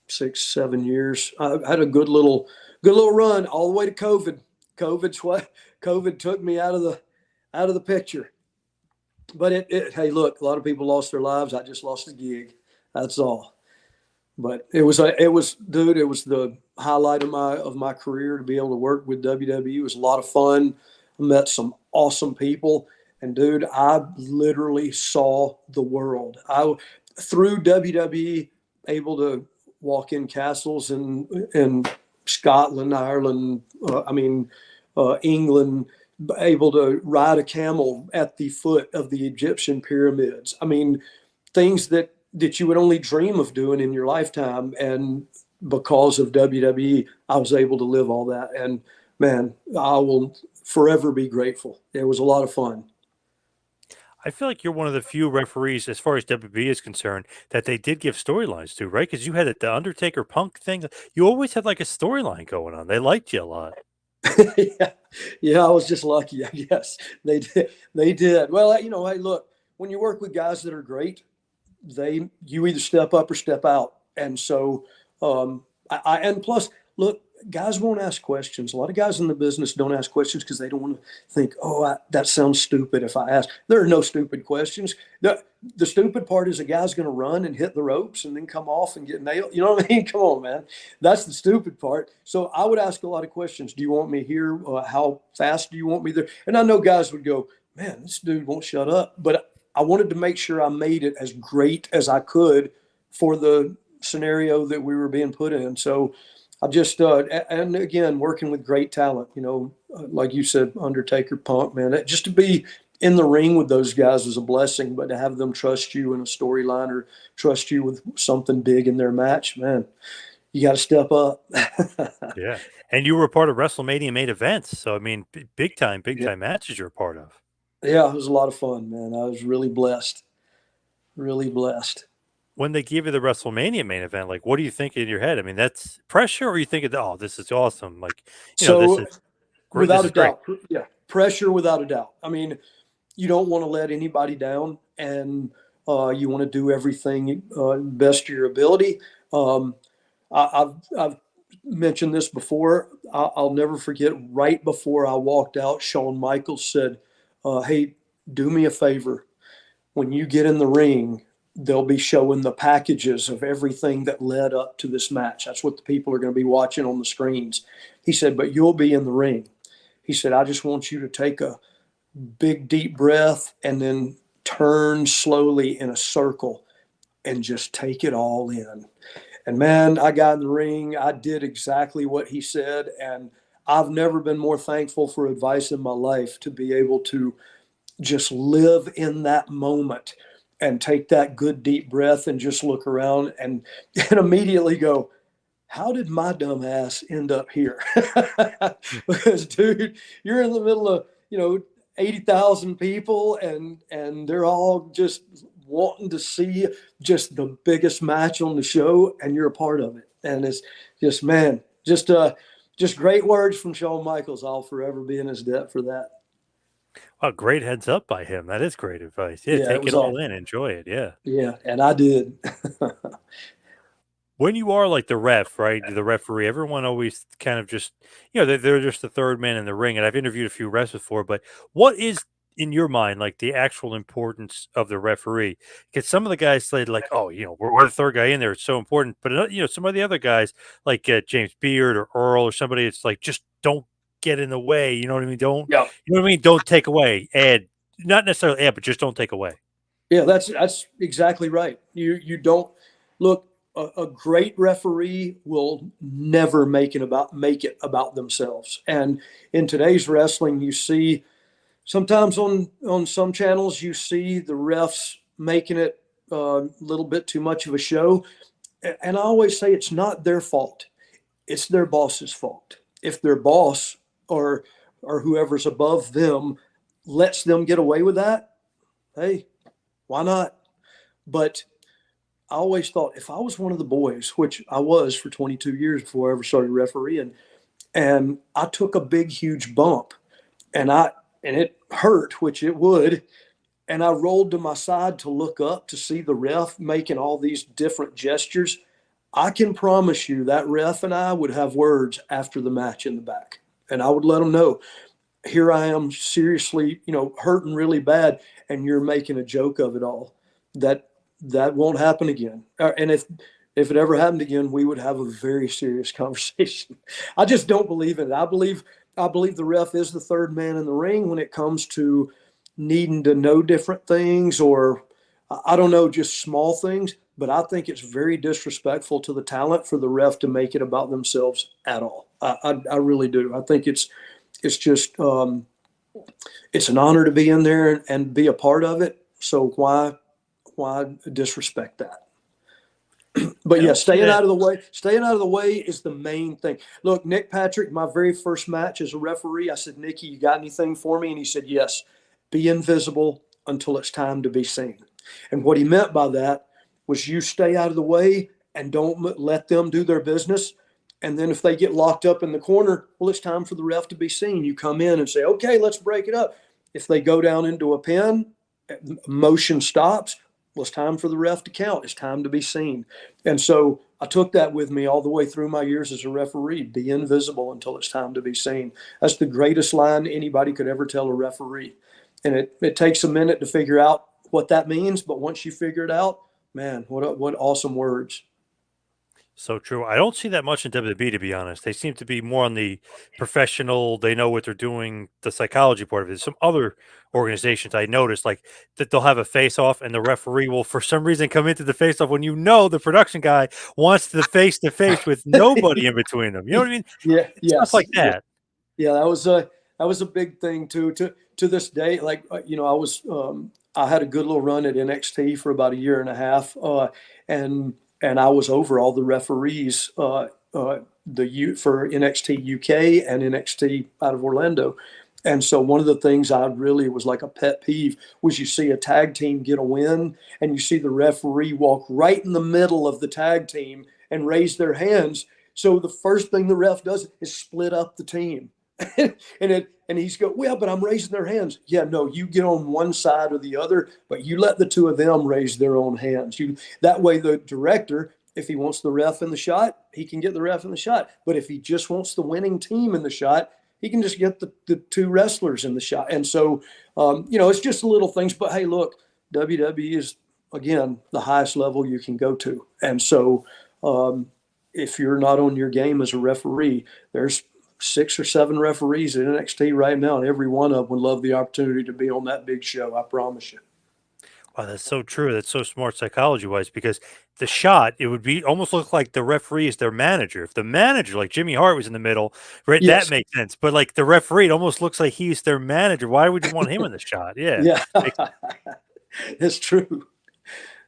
6, 7 years. I had a good little run all the way to COVID. COVID took me out of the picture. But hey, look, a lot of people lost their lives. I just lost a gig. That's all. But dude, it was the highlight of my career to be able to work with WWE. It was a lot of fun. I met some awesome people, and dude, I literally saw the world. I through WWE able to walk in castles in Scotland, Ireland. England, able to ride a camel at the foot of the Egyptian pyramids. I mean, things that you would only dream of doing in your lifetime. And because of WWE, I was able to live all that. And man, I will forever be grateful. It was a lot of fun. I feel like you're one of the few referees, as far as WB is concerned, that they did give storylines to, right? Because you had the Undertaker Punk thing. You always had like a storyline going on. They liked you a lot. Yeah, yeah, I was just lucky, I guess. They did. They did. Well, hey, look, when you work with guys that are great, you either step up or step out. And so and plus, look, guys won't ask questions. A lot of guys in the business don't ask questions because they don't want to think, "Oh, that sounds stupid if I ask." There are no stupid questions. The stupid part is a guy's going to run and hit the ropes and then come off and get nailed. You know what I mean? Come on, man. That's the stupid part. So I would ask a lot of questions. Do you want me here? How fast do you want me there? And I know guys would go, "Man, this dude won't shut up." But I wanted to make sure I made it as great as I could for the scenario that we were being put in. So I just, and again, working with great talent, like you said, Undertaker, Punk, man, just to be in the ring with those guys is a blessing, but to have them trust you in a storyline or trust you with something big in their match, man, you got to step up. Yeah. And you were a part of WrestleMania main events. So, I mean, big Yeah. time matches you're a part of. Yeah, it was a lot of fun, man. I was really blessed, really blessed. when they give you the WrestleMania main event, like, what do you think in your head? I mean, that's pressure, or you think, "Oh, this is awesome." Like, this So is great. This without a is great. doubt, yeah, pressure without a doubt. I mean, you don't want to let anybody down, and you want to do everything best to your ability. Um, I've mentioned this before. I'll never forget. Right before I walked out, Shawn Michaels said, "Hey, do me a favor. When you get in the ring, they'll be showing the packages of everything that led up to this match. That's what the people are going to be watching on the screens." He said, "But you'll be in the ring." He said, "I just want you to take a big, deep breath and then turn slowly in a circle and just take it all in." And man, I got in the ring. I did exactly what he said. And I've never been more thankful for advice in my life to be able to just live in that moment and take that good, deep breath and just look around and immediately go, how did my dumb ass end up here? Because, dude, you're in the middle of, 80,000 people and they're all just wanting to see just the biggest match on the show, and you're a part of it. And it's just, man, just great words from Shawn Michaels. I'll forever be in his debt for that. Oh, great heads up by him. That is great advice. Yeah, Yeah, it take it was all all. in, enjoy it. Yeah. Yeah, and I did. When you are like the ref, right? The referee, everyone always kind of just, they're just the third man in the ring. And I've interviewed a few refs before, but what is in your mind like the actual importance of the referee? Because some of the guys say like, oh, we're the third guy in there. It's so important. But some of the other guys like James Beard or Earl or somebody, it's like just don't get in the way. You know what I mean? Don't Yeah. you know what I mean? Don't take away. Add, not necessarily add, but just don't take away. Yeah, that's exactly right. You don't look. A great referee will never make it about themselves. And in today's wrestling, you see sometimes on some channels you see the refs making it a little bit too much of a show. And I always say it's not their fault; it's their boss's fault. If their boss or whoever's above them lets them get away with that, hey, why not? But I always thought if I was one of the boys, which I was for 22 years before I ever started refereeing, and I took a big, huge bump, and it hurt, which it would, and I rolled to my side to look up to see the ref making all these different gestures. I can promise you that ref and I would have words after the match in the back, and I would let them know, here I am seriously, hurting really bad, and you're making a joke of it all. That that won't happen again. And if it ever happened again, we would have a very serious conversation. I just don't believe in it. I believe the ref is the third man in the ring when it comes to needing to know different things, or I don't know, just small things. But I think it's very disrespectful to the talent for the ref to make it about themselves at all. I really do. I think it's just it's an honor to be in there and be a part of it. So why disrespect that? But I yeah, don't see staying that. out of the way. Staying out of the way is the main thing. Look, Nick Patrick, my very first match as a referee, I said, Nicky, you got anything for me? And he said, yes. Be invisible until it's time to be seen. And what he meant by that was you stay out of the way and don't let them do their business. And then if they get locked up in the corner, well, it's time for the ref to be seen. You come in and say, okay, let's break it up. If they go down into a pin, motion stops. Well, it's time for the ref to count. It's time to be seen. And so I took that with me all the way through my years as a referee. Be invisible until it's time to be seen. That's the greatest line anybody could ever tell a referee. And it takes a minute to figure out what that means. But once you figure it out, man, what awesome words. So true. I don't see that much in WWE, to be honest. They seem to be more on the professional, they know what they're doing, the psychology part of it. Some other organizations I noticed, like that they'll have a face off and the referee will, for some reason, come into the face off when the production guy wants the face to face with nobody in between them. You know what I mean? Yeah, Stuff yes. like that. Yeah, that was a big thing too. To this day, like I had a good little run at NXT for about a year and a half, and I was over all the referees for NXT UK and NXT out of Orlando, And so one of the things I really was like a pet peeve was you see a tag team get a win and you see the referee walk right in the middle of the tag team and raise their hands. So the first thing the ref does is split up the team. and he's go, well, but I'm raising their hands. Yeah, no, you get on one side or the other, but you let the two of them raise their own hands. That way the director, if he wants the ref in the shot, he can get the ref in the shot. But if he just wants the winning team in the shot, he can just get the two wrestlers in the shot. And so, it's just little things. But hey, look, WWE is, again, the highest level you can go to. And so if you're not on your game as a referee, there's 6 or 7 referees at NXT right now, and every one of them would love the opportunity to be on that big show. I promise you. Wow, that's so true. That's so smart psychology-wise because the shot, it would be almost look like the referee is their manager. If the manager, like Jimmy Hart, was in the middle, right, that Yes. makes sense. But like the referee, it almost looks like he's their manager. Why would you want him in the shot? Yeah. Yeah, Makes- it's true.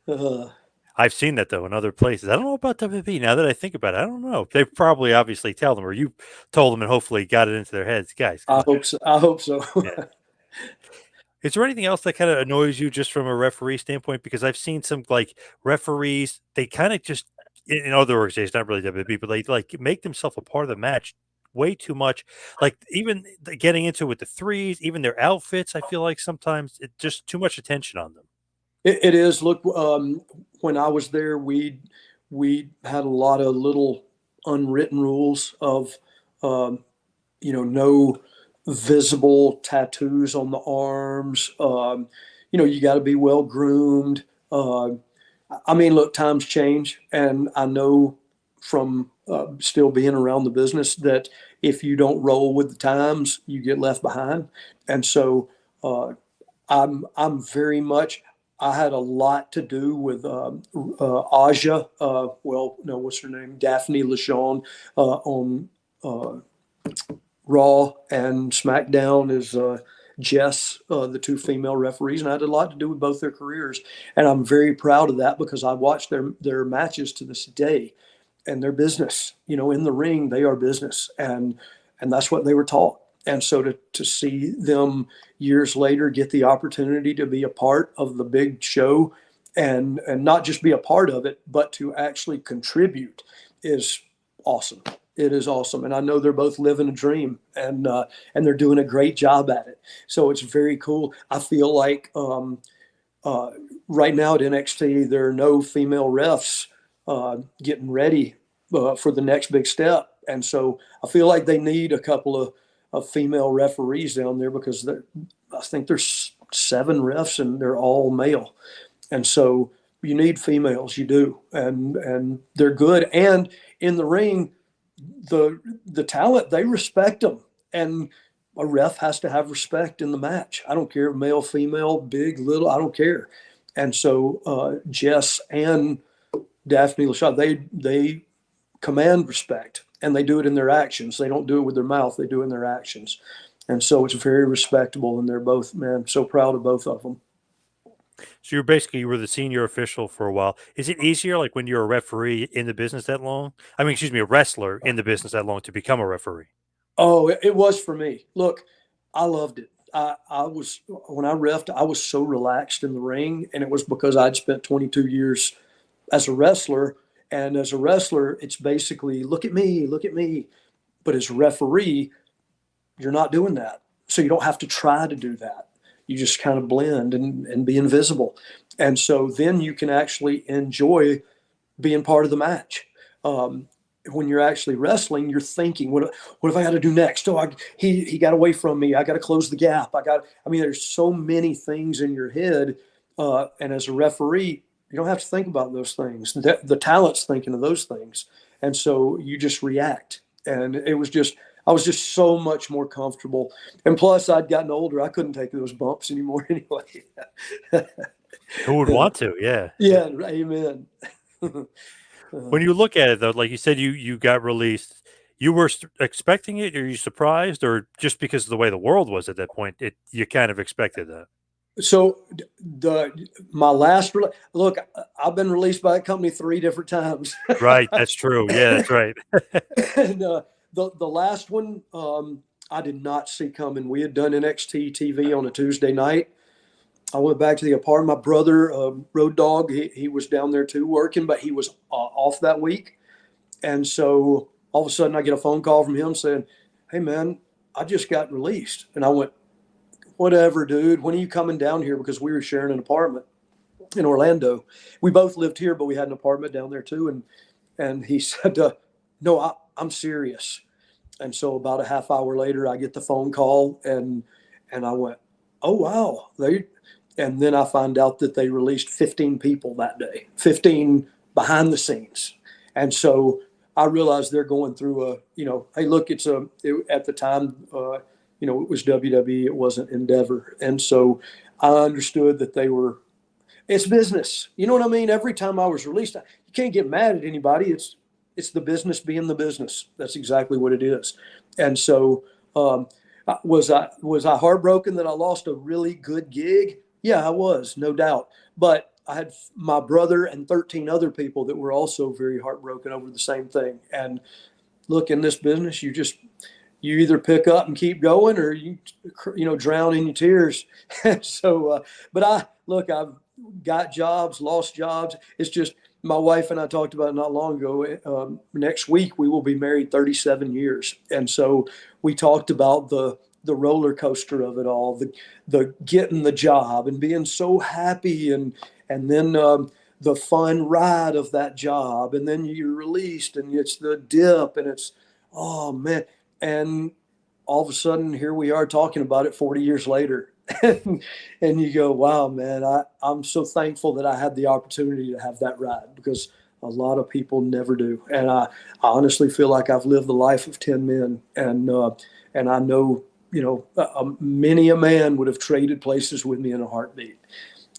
Uh, I've seen that though in other places. I don't know about WWE now that I think about it. I don't know. They probably obviously tell them, or you told them and hopefully got it into their heads. Guys, come I on. hope so. I hope so. Yeah. Is there anything else that kind of annoys you just from a referee standpoint? Because I've seen some like referees, they kind of just in other organizations, not really WWE, but they like make themselves a part of the match way too much. Like even getting into it with the threes, even their outfits, I feel like sometimes it's just too much attention on them. It is. Look, when I was there, we had a lot of little unwritten rules of, no visible tattoos on the arms. You got to be well groomed. I mean, look, times change, and I know from still being around the business that if you don't roll with the times, you get left behind. And so I'm very much. I had a lot to do with Aja. No, what's her name? Daphne LaShawn on Raw, and SmackDown is Jess, the two female referees, and I had a lot to do with both their careers. And I'm very proud of that because I watched their matches to this day, and their business. In the ring, they are business, and that's what they were taught. And so to see them years later get the opportunity to be a part of the big show and not just be a part of it, but to actually contribute is awesome. It is awesome. And I know they're both living a dream and they're doing a great job at it. So it's very cool. I feel like right now at NXT, there are no female refs getting ready for the next big step. And so I feel like they need a couple of female referees down there because I think there's 7 refs and they're all male. And so you need females, you do. And they're good. And in the ring, the talent, they respect them. And a ref has to have respect in the match. I don't care if male, female, big, little, I don't care. And so Jess and Daphne LaShawn, they command respect, and they do it in their actions. They don't do it with their mouth. They do it in their actions. And so it's very respectable, and they're both, man, so proud of both of them. So you were the senior official for a while. Is it easier, like when you're a referee in the business that long? I mean, excuse me, a wrestler in the business that long to become a referee? Oh, it was for me. Look, I loved it. When I reffed, I was so relaxed in the ring, and it was because I'd spent 22 years as a wrestler. And as a wrestler, it's basically, look at me, look at me. But as a referee, you're not doing that. So you don't have to try to do that. You just kind of blend and be invisible. And so then you can actually enjoy being part of the match. When you're actually wrestling, you're thinking, what have I got to do next? Oh, he got away from me. I got to close the gap. There's so many things in your head. And as a referee, you don't have to think about those things. The talent's thinking of those things. And so you just react. And I was just so much more comfortable. And plus I'd gotten older. I couldn't take those bumps anymore anyway. Who would want to? Yeah. Yeah. Amen. When you look at it though, like you said, you got released. You were expecting it? Are you surprised, or just because of the way the world was at that point, you kind of expected that? So my last look, I've been released by a company 3 different times. Right, that's true. Yeah, that's right. And the last one, I did not see coming. We had done NXT TV on a Tuesday night. I went back to the apartment. My brother, Road Dogg, he was down there too working, but he was off that week. And so all of a sudden I get a phone call from him saying, "Hey, man, I just got released." And I went, "Whatever, dude. When are you coming down here?" Because we were sharing an apartment in Orlando. We both lived here, but we had an apartment down there too. And he said, "No, I'm serious." And so about a half hour later, I get the phone call, and I went, "Oh wow!" And then I find out that they released 15 people that day, 15 behind the scenes, and so I realized they're going through hey, look, at the time, it was WWE, it wasn't Endeavor, and so I understood that it's business. You know what I mean? Every time I was released, you can't get mad at anybody. It's the business being the business. That's exactly what it is. And so, was I heartbroken that I lost a really good gig? Yeah, I was, no doubt. But I had my brother and 13 other people that were also very heartbroken over the same thing. And look, in this business, you either pick up and keep going, or you drown in your tears. So, but I've got jobs, lost jobs. It's just my wife and I talked about it not long ago. Next week we will be married 37 years, and so we talked about the roller coaster of it all, the getting the job and being so happy, and then the fun ride of that job, and then you're released, and it's the dip, and it's, oh man, and all of a sudden here we are talking about it 40 years later. And you go, wow, man, I'm so thankful that I had the opportunity to have that ride, because a lot of people never do. And I honestly feel like I've lived the life of 10 men. And I know, many a man would have traded places with me in a heartbeat.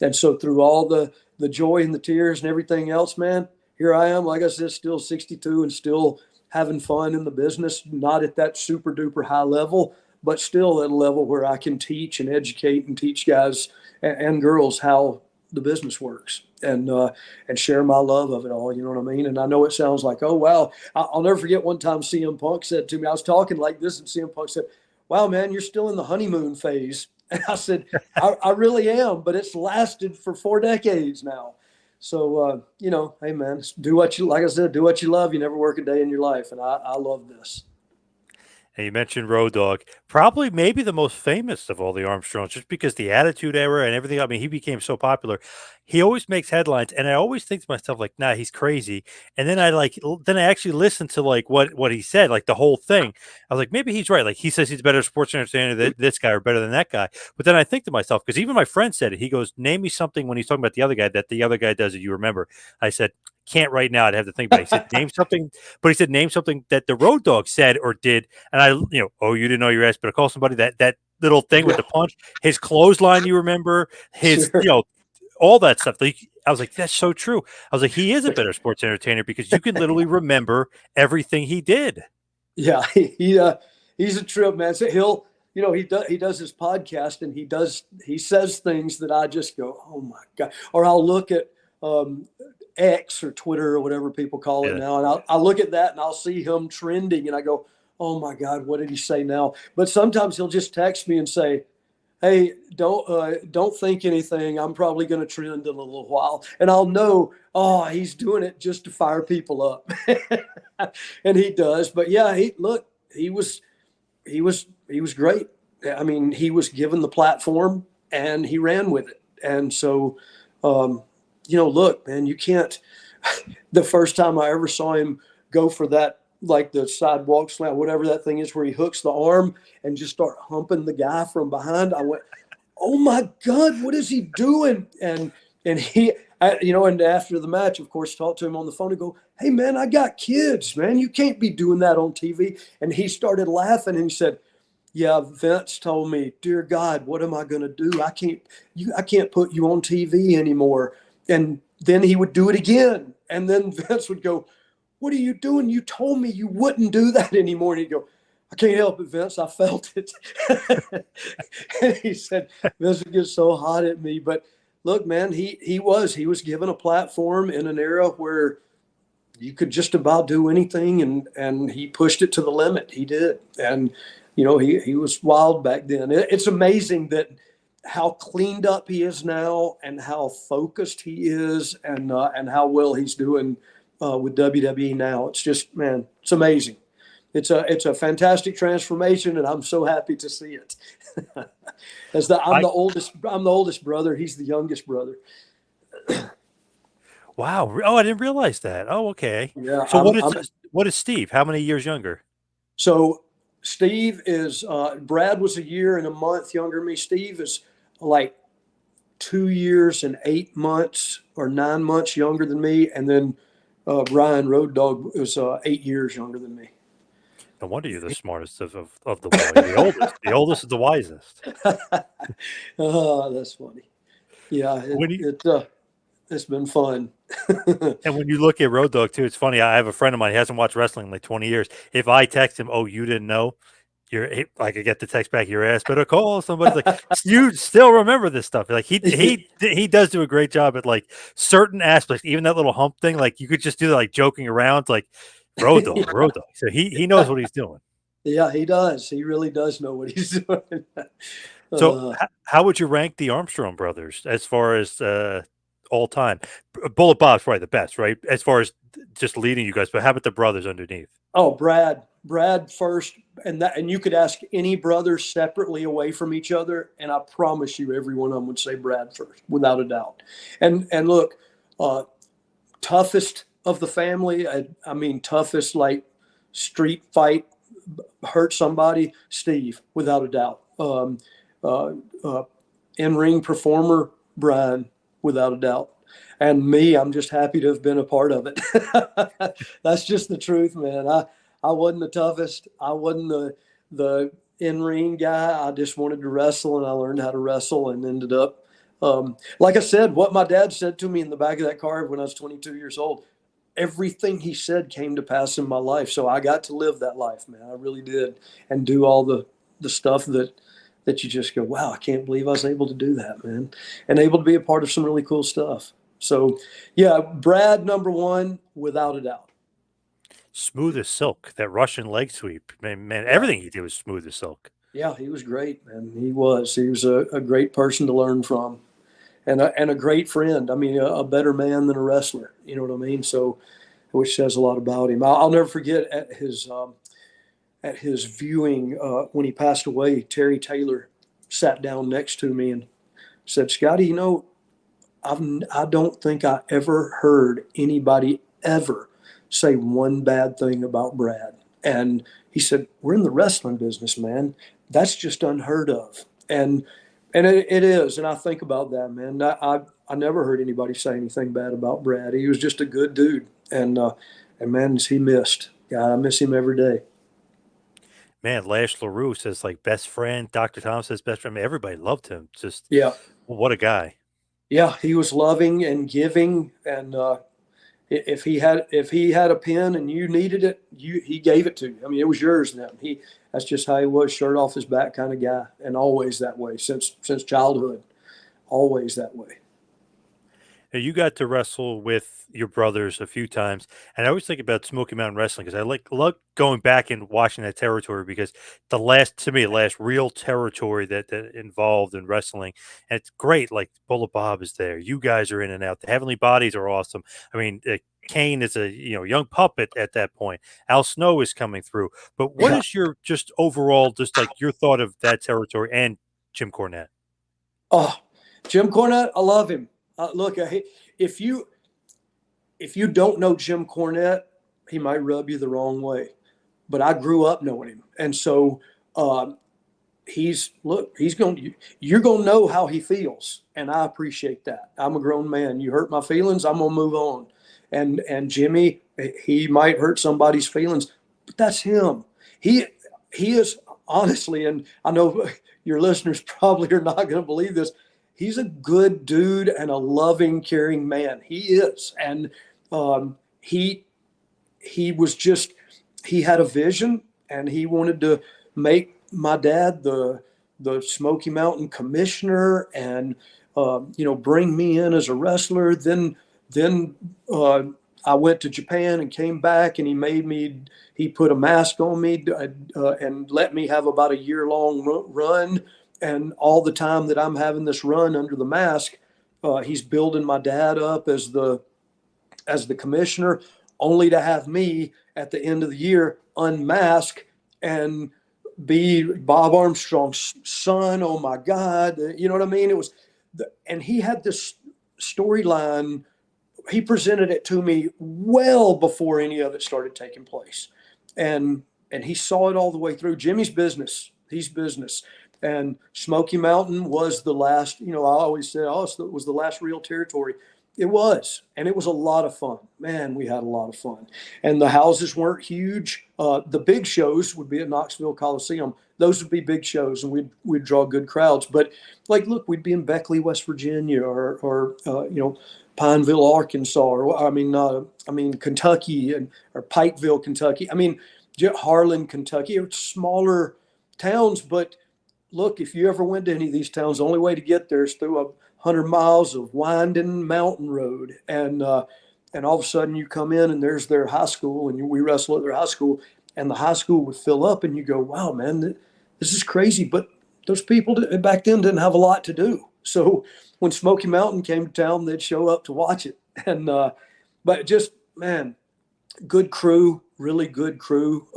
And so through all the joy and the tears and everything else, man, here I am, like I said, still 62 and still having fun in the business, not at that super duper high level, but still at a level where I can teach and educate and teach guys and girls how the business works, and share my love of it all. You know what I mean? And I know it sounds like, oh, wow. I'll never forget one time CM Punk said to me, I was talking like this, and CM Punk said, "Wow, man, you're still in the honeymoon phase." And I said, I really am, but it's lasted for 4 decades now. So, hey, man, like I said, do what you love. You never work a day in your life. And I love this. And you mentioned Road Dogg, probably maybe the most famous of all the Armstrongs, just because the Attitude Era and everything. I mean, he became so popular. He always makes headlines, and I always think to myself, like, "Nah, he's crazy." And then then I actually listened to like what he said, like the whole thing. I was like, maybe he's right. Like he says he's a better sports entertainer than this guy, or better than that guy. But then I think to myself, because even my friend said it. He goes, "Name me something," when he's talking about the other guy, that the other guy does that you remember. I said, "Can't right now. I'd have to think about it." He said, "Name something," but he said, "Name something that the Road Dogg said or did." And oh, you didn't know your ass, but I call somebody that little thing with Yeah, the punch, his clothesline, you remember, his, sure. all that stuff. Like, I was like, that's so true. I was like, he is a better sports entertainer because you can literally remember everything he did. Yeah, he's a trip, man. So he does his podcast, and he says things that I just go, oh my God. Or I'll look at X or Twitter or whatever people call it Yeah. now, and I'll look at that and I'll see him trending, and I go, oh my God, what did he say now? But sometimes he'll just text me and say, "Hey, don't think anything. I'm probably going to trend in a little while," and I'll know, oh, he's doing it just to fire people up, and he does. But yeah, he was great. I mean, he was given the platform and he ran with it, and so, look, man, you can't. The first time I ever saw him go for that, like the sidewalk slam, whatever that thing is, where he hooks the arm and just start humping the guy from behind, I went, "Oh my God, what is he doing?" And and after the match, of course, talked to him on the phone and go, "Hey man, I got kids, man. You can't be doing that on TV." And he started laughing and he said, "Yeah, Vince told me, dear God, what am I going to do? I can't put you on TV anymore." And then he would do it again. And then Vince would go, "What are you doing? You told me you wouldn't do that anymore." And he'd go, "I can't help it, Vince. I felt it." And he said, Vince would get so hot at me. But look, man, he was given a platform in an era where you could just about do anything, and he pushed it to the limit. He did. And he was wild back then. It's amazing that how cleaned up he is now, and how focused he is, and how well he's doing with WWE now. It's just, man, it's amazing. It's a fantastic transformation, and I'm so happy to see it. I'm the oldest brother. He's the youngest brother. Wow. Oh, I didn't realize that. Oh, okay. Yeah, So what is Steve? How many years younger? so Steve is Brad was a year and a month younger than me. Steve is like 2 years and 8 months or 9 months younger than me, and then Bryan Road Dogg was 8 years younger than me. No wonder you're the smartest of the boys. The oldest. The oldest is the wisest. Oh, that's funny. Yeah, When you it's been fun. And when you look at Road Dogg too, it's funny. I have a friend of mine. He hasn't watched wrestling in like 20 years. If I text him, "Oh, you didn't know," I could get the text back. Your ass better call. Somebody's like, "You still remember this stuff?" Like he does do a great job at like certain aspects. Even that little hump thing, like you could just do like joking around, like Road Dogg, Road Dogg. So he knows what he's doing. Yeah, he does. He really does know what he's doing. So Uh, how would you rank the Armstrong brothers as far as all time? Bullet Bob's probably the best, right? As far as just leading you guys, but how about the brothers underneath? oh, Brad first, and you could ask any brothers separately away from each other, and I promise you, every one of them would say Brad first, without a doubt. And look, uh, toughest of the family. I mean, toughest, like street fight, hurt somebody. Steve, without a doubt. Uh, uh, In-ring performer, Bryan, without a doubt. And me, I'm just happy to have been a part of it. That's just the truth, man. I wasn't the toughest. I wasn't the in-ring guy. I just wanted to wrestle, and I learned how to wrestle, and ended up, like I said, what my dad said to me in the back of that car when I was 22 years old. Everything he said came to pass in my life, so I got to live that life, man. I really did, and do all the stuff that you just go, wow, I can't believe I was able to do that, man, and able to be a part of some really cool stuff. So, yeah, Brad, number one, without a doubt. Smooth as silk. That Russian leg sweep, man, Yeah, everything he did was smooth as silk. yeah, he was great, man. He was a great person to learn from, and a great friend. I mean, a better man than a wrestler. You know what I mean? So, which says a lot about him. I'll never forget at his viewing when he passed away. Terry Taylor sat down next to me and said, "Scotty, I don't think I ever heard anybody ever say one bad thing about Brad." And he said, "We're in the wrestling business, man. That's just unheard of." And it is. And I think about that, man. I never heard anybody say anything bad about Brad. He was just a good dude. And man, is he missed. God, I miss him every day. Man, Lash LaRue says like best friend. Dr. Tom says best friend. I mean, everybody loved him. Just Yeah. what a guy. Yeah. He was loving and giving. And if he had a pen and you needed it, he gave it to you. I mean, it was yours then. That's just how he was, shirt off his back kind of guy, and always that way since childhood, always that way. Now, you got to wrestle with your brothers a few times, and I always think about Smoky Mountain Wrestling because I love going back and watching that territory because the last real territory that involved in wrestling, and it's great. Like Bullet Bob is there, you guys are in and out. The Heavenly Bodies are awesome. I mean, Kane is a young puppet at that point. Al Snow is coming through. But what Yeah. is your just overall just like your thought of that territory and Jim Cornette? Oh, Jim Cornette, I love him. Look, if you if you don't know Jim Cornette, he might rub you the wrong way. But I grew up knowing him, and so um, he's going. You're going to know how he feels, and I appreciate that. I'm a grown man. You hurt my feelings, I'm gonna move on. And Jimmy, he might hurt somebody's feelings, but that's him. He he is, honestly, and I know your listeners probably are not going to believe this. He's a good dude and a loving, caring man. He is, and um, he he was just he had a vision, and he wanted to make my dad the Smoky Mountain commissioner, and bring me in as a wrestler. Then uh, I went to Japan and came back, and he put a mask on me and let me have about a year-long run. And all the time that I'm having this run under the mask, he's building my dad up as the commissioner, only to have me at the end of the year unmask and be Bob Armstrong's son. Oh my God. You know what I mean? It was, and he had this storyline. He presented it to me well before any of it started taking place. And he saw it all the way through. Jimmy's business. He's business. And Smoky Mountain was the last, I always say, oh, it was the last real territory. It was, and it was a lot of fun. Man, we had a lot of fun. And the houses weren't huge. The big shows would be at Knoxville Coliseum. Those would be big shows, and we'd draw good crowds. But look, we'd be in Beckley, West Virginia, or Pineville, Arkansas, or Kentucky, or Pikeville, Kentucky. Harlan, Kentucky. It's smaller towns, but look, if you ever went to any of these towns, the only way to get there is through 100 miles of winding mountain road. And all of a sudden you come in and there's their high school, and we wrestle at their high school, and the high school would fill up, and you go, wow, man, this is crazy. But those people back then didn't have a lot to do. So when Smoky Mountain came to town, they'd show up to watch it. And, but just, man, good crew, really good crew.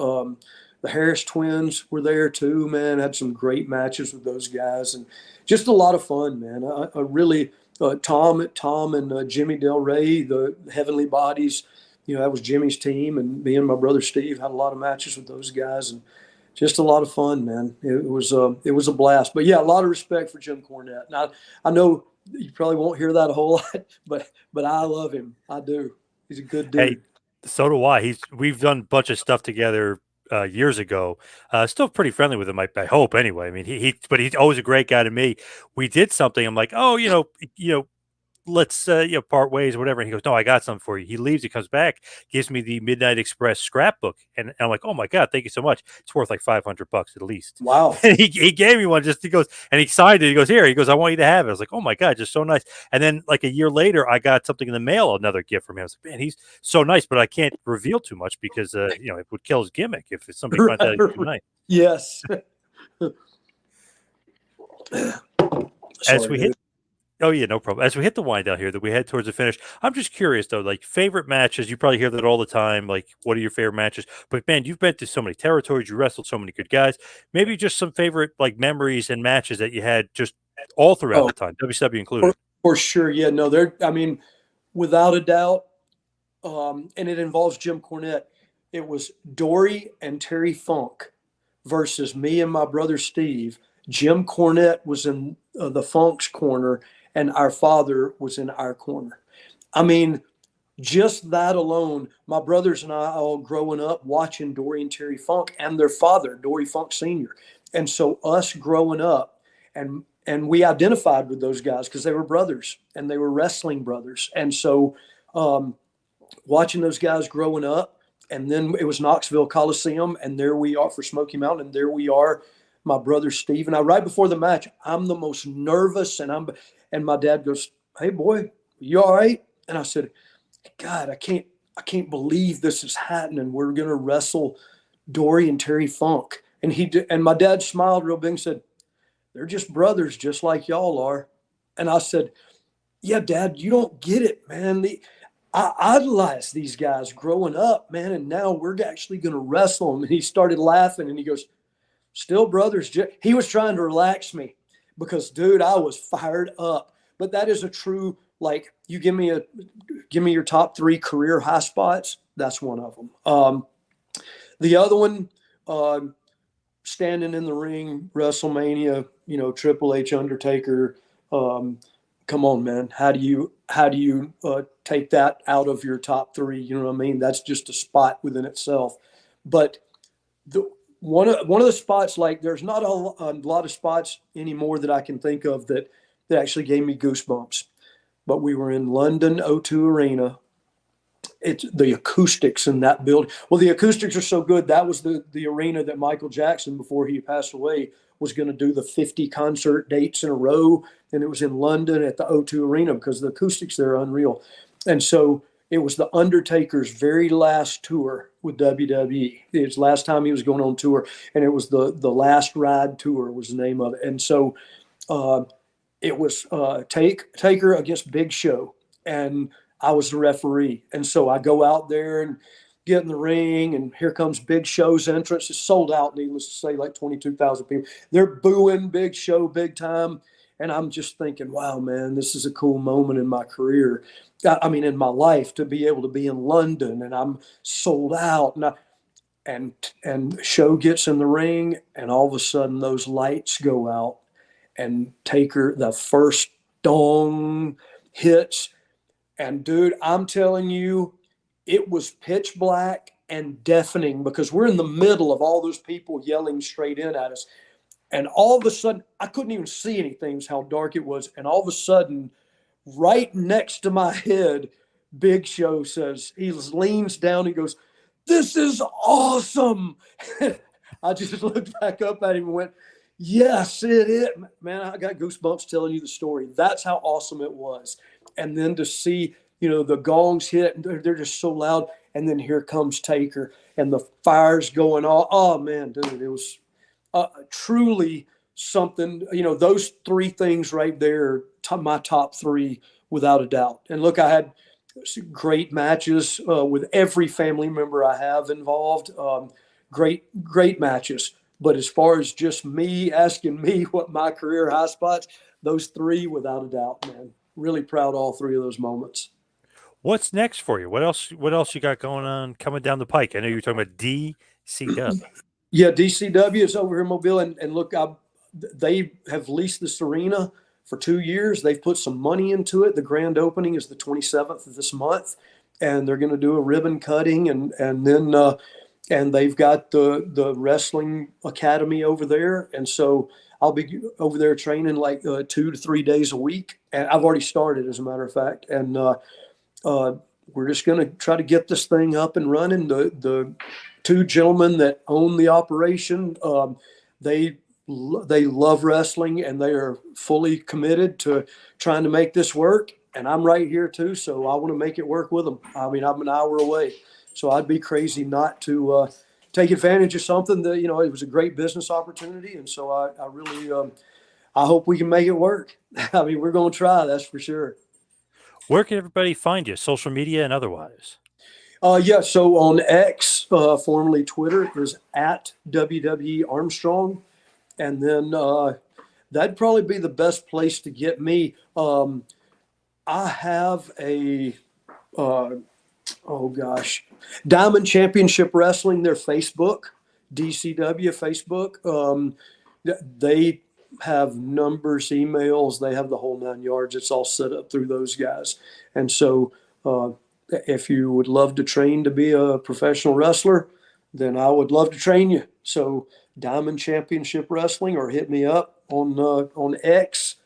The Harris twins were there too, man. Had some great matches with those guys, and just a lot of fun, man. I really, Tom and Jimmy Del Rey, the Heavenly Bodies, that was Jimmy's team, and me and my brother Steve had a lot of matches with those guys, and just a lot of fun, man. It was a blast. But yeah, a lot of respect for Jim Cornette. Now, I know you probably won't hear that a whole lot, but I love him. I do. He's a good dude. Hey, so do I. We've done a bunch of stuff together years ago. Still pretty friendly with him, I hope. Anyway, I mean, but he's always a great guy to me. We did something. I'm like, oh, let's part ways or whatever. And he goes, no, I got something for you. He leaves, he comes back, gives me the Midnight Express scrapbook, and I'm like, oh my God, thank you so much. It's worth like $500 at least. Wow. And he gave me one, he goes, and he signed it. He goes, here, I want you to have it. I was like, oh my God, just so nice. And then like a year later, I got something in the mail, another gift from him. I was like, man, he's so nice, but I can't reveal too much because it would kill his gimmick if somebody finds out he's too nice. Yes. As we hit Oh, yeah, no problem. As we hit the wind down here, that we head towards the finish, I'm just curious, though, like favorite matches. You probably hear that all the time. Like, what are your favorite matches? But, man, you've been to so many territories. You wrestled so many good guys. Maybe just some favorite, like, memories and matches that you had just all throughout the time, WCW included. For sure. Yeah, no, without a doubt, and it involves Jim Cornette. It was Dory and Terry Funk versus me and my brother Steve. Jim Cornette was in the Funk's corner, and our father was in our corner. I mean, just that alone, my brothers and I all growing up watching Dory and Terry Funk and their father, Dory Funk Sr. And so us growing up, and we identified with those guys because they were brothers and they were wrestling brothers. And so watching those guys growing up, and then it was Knoxville Coliseum, and there we are for Smoky Mountain, and there we are, my brother Steve and I, right before the match, I'm the most nervous, and my dad goes, "Hey boy, you all right?" And I said, "God, I can't believe this is happening. We're gonna wrestle Dory and Terry Funk." And my dad smiled real big and said, "They're just brothers, just like y'all are." And I said, "Yeah, Dad, you don't get it, man. I idolized these guys growing up, man, and now we're actually going to wrestle them." And he started laughing, and he goes, "Still brothers." He was trying to relax me because, dude, I was fired up. But that is a true, like, you give me your top 3 career high spots. That's one of them. The other one, standing in the ring, WrestleMania, Triple H, Undertaker. Come on, man. How do you take that out of your top 3? You know what I mean? That's just a spot within itself. But one of the spots, like, there's not a lot of spots anymore that I can think of that actually gave me goosebumps. But we were in London O2 Arena. It's the acoustics in that building. Well, the acoustics are so good. That was the arena that Michael Jackson, before he passed away, was going to do the 50 concert dates in a row. And it was in London at the O2 Arena because the acoustics there are unreal. And so It was the Undertaker's very last tour with WWE. It's last time he was going on tour, and it was the Last Ride Tour was the name of it. And so uh, it was Taker against Big Show, and I was the referee. And so I go out there and get in the ring, and here comes Big Show's entrance. It's sold out, needless to say, like 22,000 people. They're booing Big Show big time. And I'm just thinking, wow, man, this is a cool moment in my career. I mean, in my life, to be able to be in London, and I'm sold out. And Show gets in the ring, and all of a sudden those lights go out, and Taker, the first dong hits. And dude, I'm telling you, it was pitch black and deafening because we're in the middle of all those people yelling straight in at us. And all of a sudden, I couldn't even see anything, was how dark it was. And all of a sudden, right next to my head, Big Show says, he leans down and goes, "This is awesome." I just looked back up at him and went, "Yes, it is." Man, I got goosebumps telling you the story. That's how awesome it was. And then to see, the gongs hit, and they're just so loud. And then here comes Taker, and the fire's going on. Oh, man, dude, it was truly something. Those three things right there, my top three without a doubt. And look, I had great matches with every family member I have involved. Great matches. But as far as just me asking me what my career high spots, those three without a doubt, man. Really proud of all three of those moments. What's next for you? What else? What else you got going on coming down the pike? I know you were talking about DCW. Yeah, DCW is over here in Mobile, and look, they have leased this arena for 2 years. They've put some money into it. The grand opening is the 27th of this month, and they're going to do a ribbon cutting, and then and they've got the wrestling academy over there, and so I'll be over there training like 2 to 3 days a week, and I've already started, as a matter of fact, and we're just going to try to get this thing up and running. The two gentlemen that own the operation, they love wrestling, and they are fully committed to trying to make this work. And I'm right here too, so I want to make it work with them. I mean, I'm an hour away, so I'd be crazy not to take advantage of something that, it was a great business opportunity, and so I really I hope we can make it work. I mean, we're going to try, that's for sure. Where can everybody find you, social media and otherwise? Yeah, so on X, formerly Twitter, is at WWE Armstrong. And then that'd probably be the best place to get me. I have oh gosh, Diamond Championship Wrestling, their Facebook, DCW Facebook. They have numbers, emails, they have the whole 9 yards. It's all set up through those guys. And so if you would love to train to be a professional wrestler, then I would love to train you. So Diamond Championship Wrestling, or hit me up on X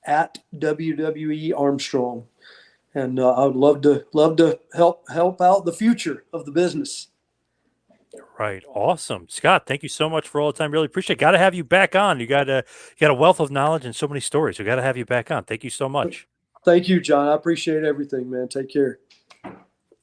at WWE Armstrong. And I would love to help out the future of the business. Right. Awesome. Scott, thank you so much for all the time. Really appreciate it. Got to have you back on. You got a wealth of knowledge and so many stories. We got to have you back on. Thank you so much. Thank you, John. I appreciate everything, man. Take care.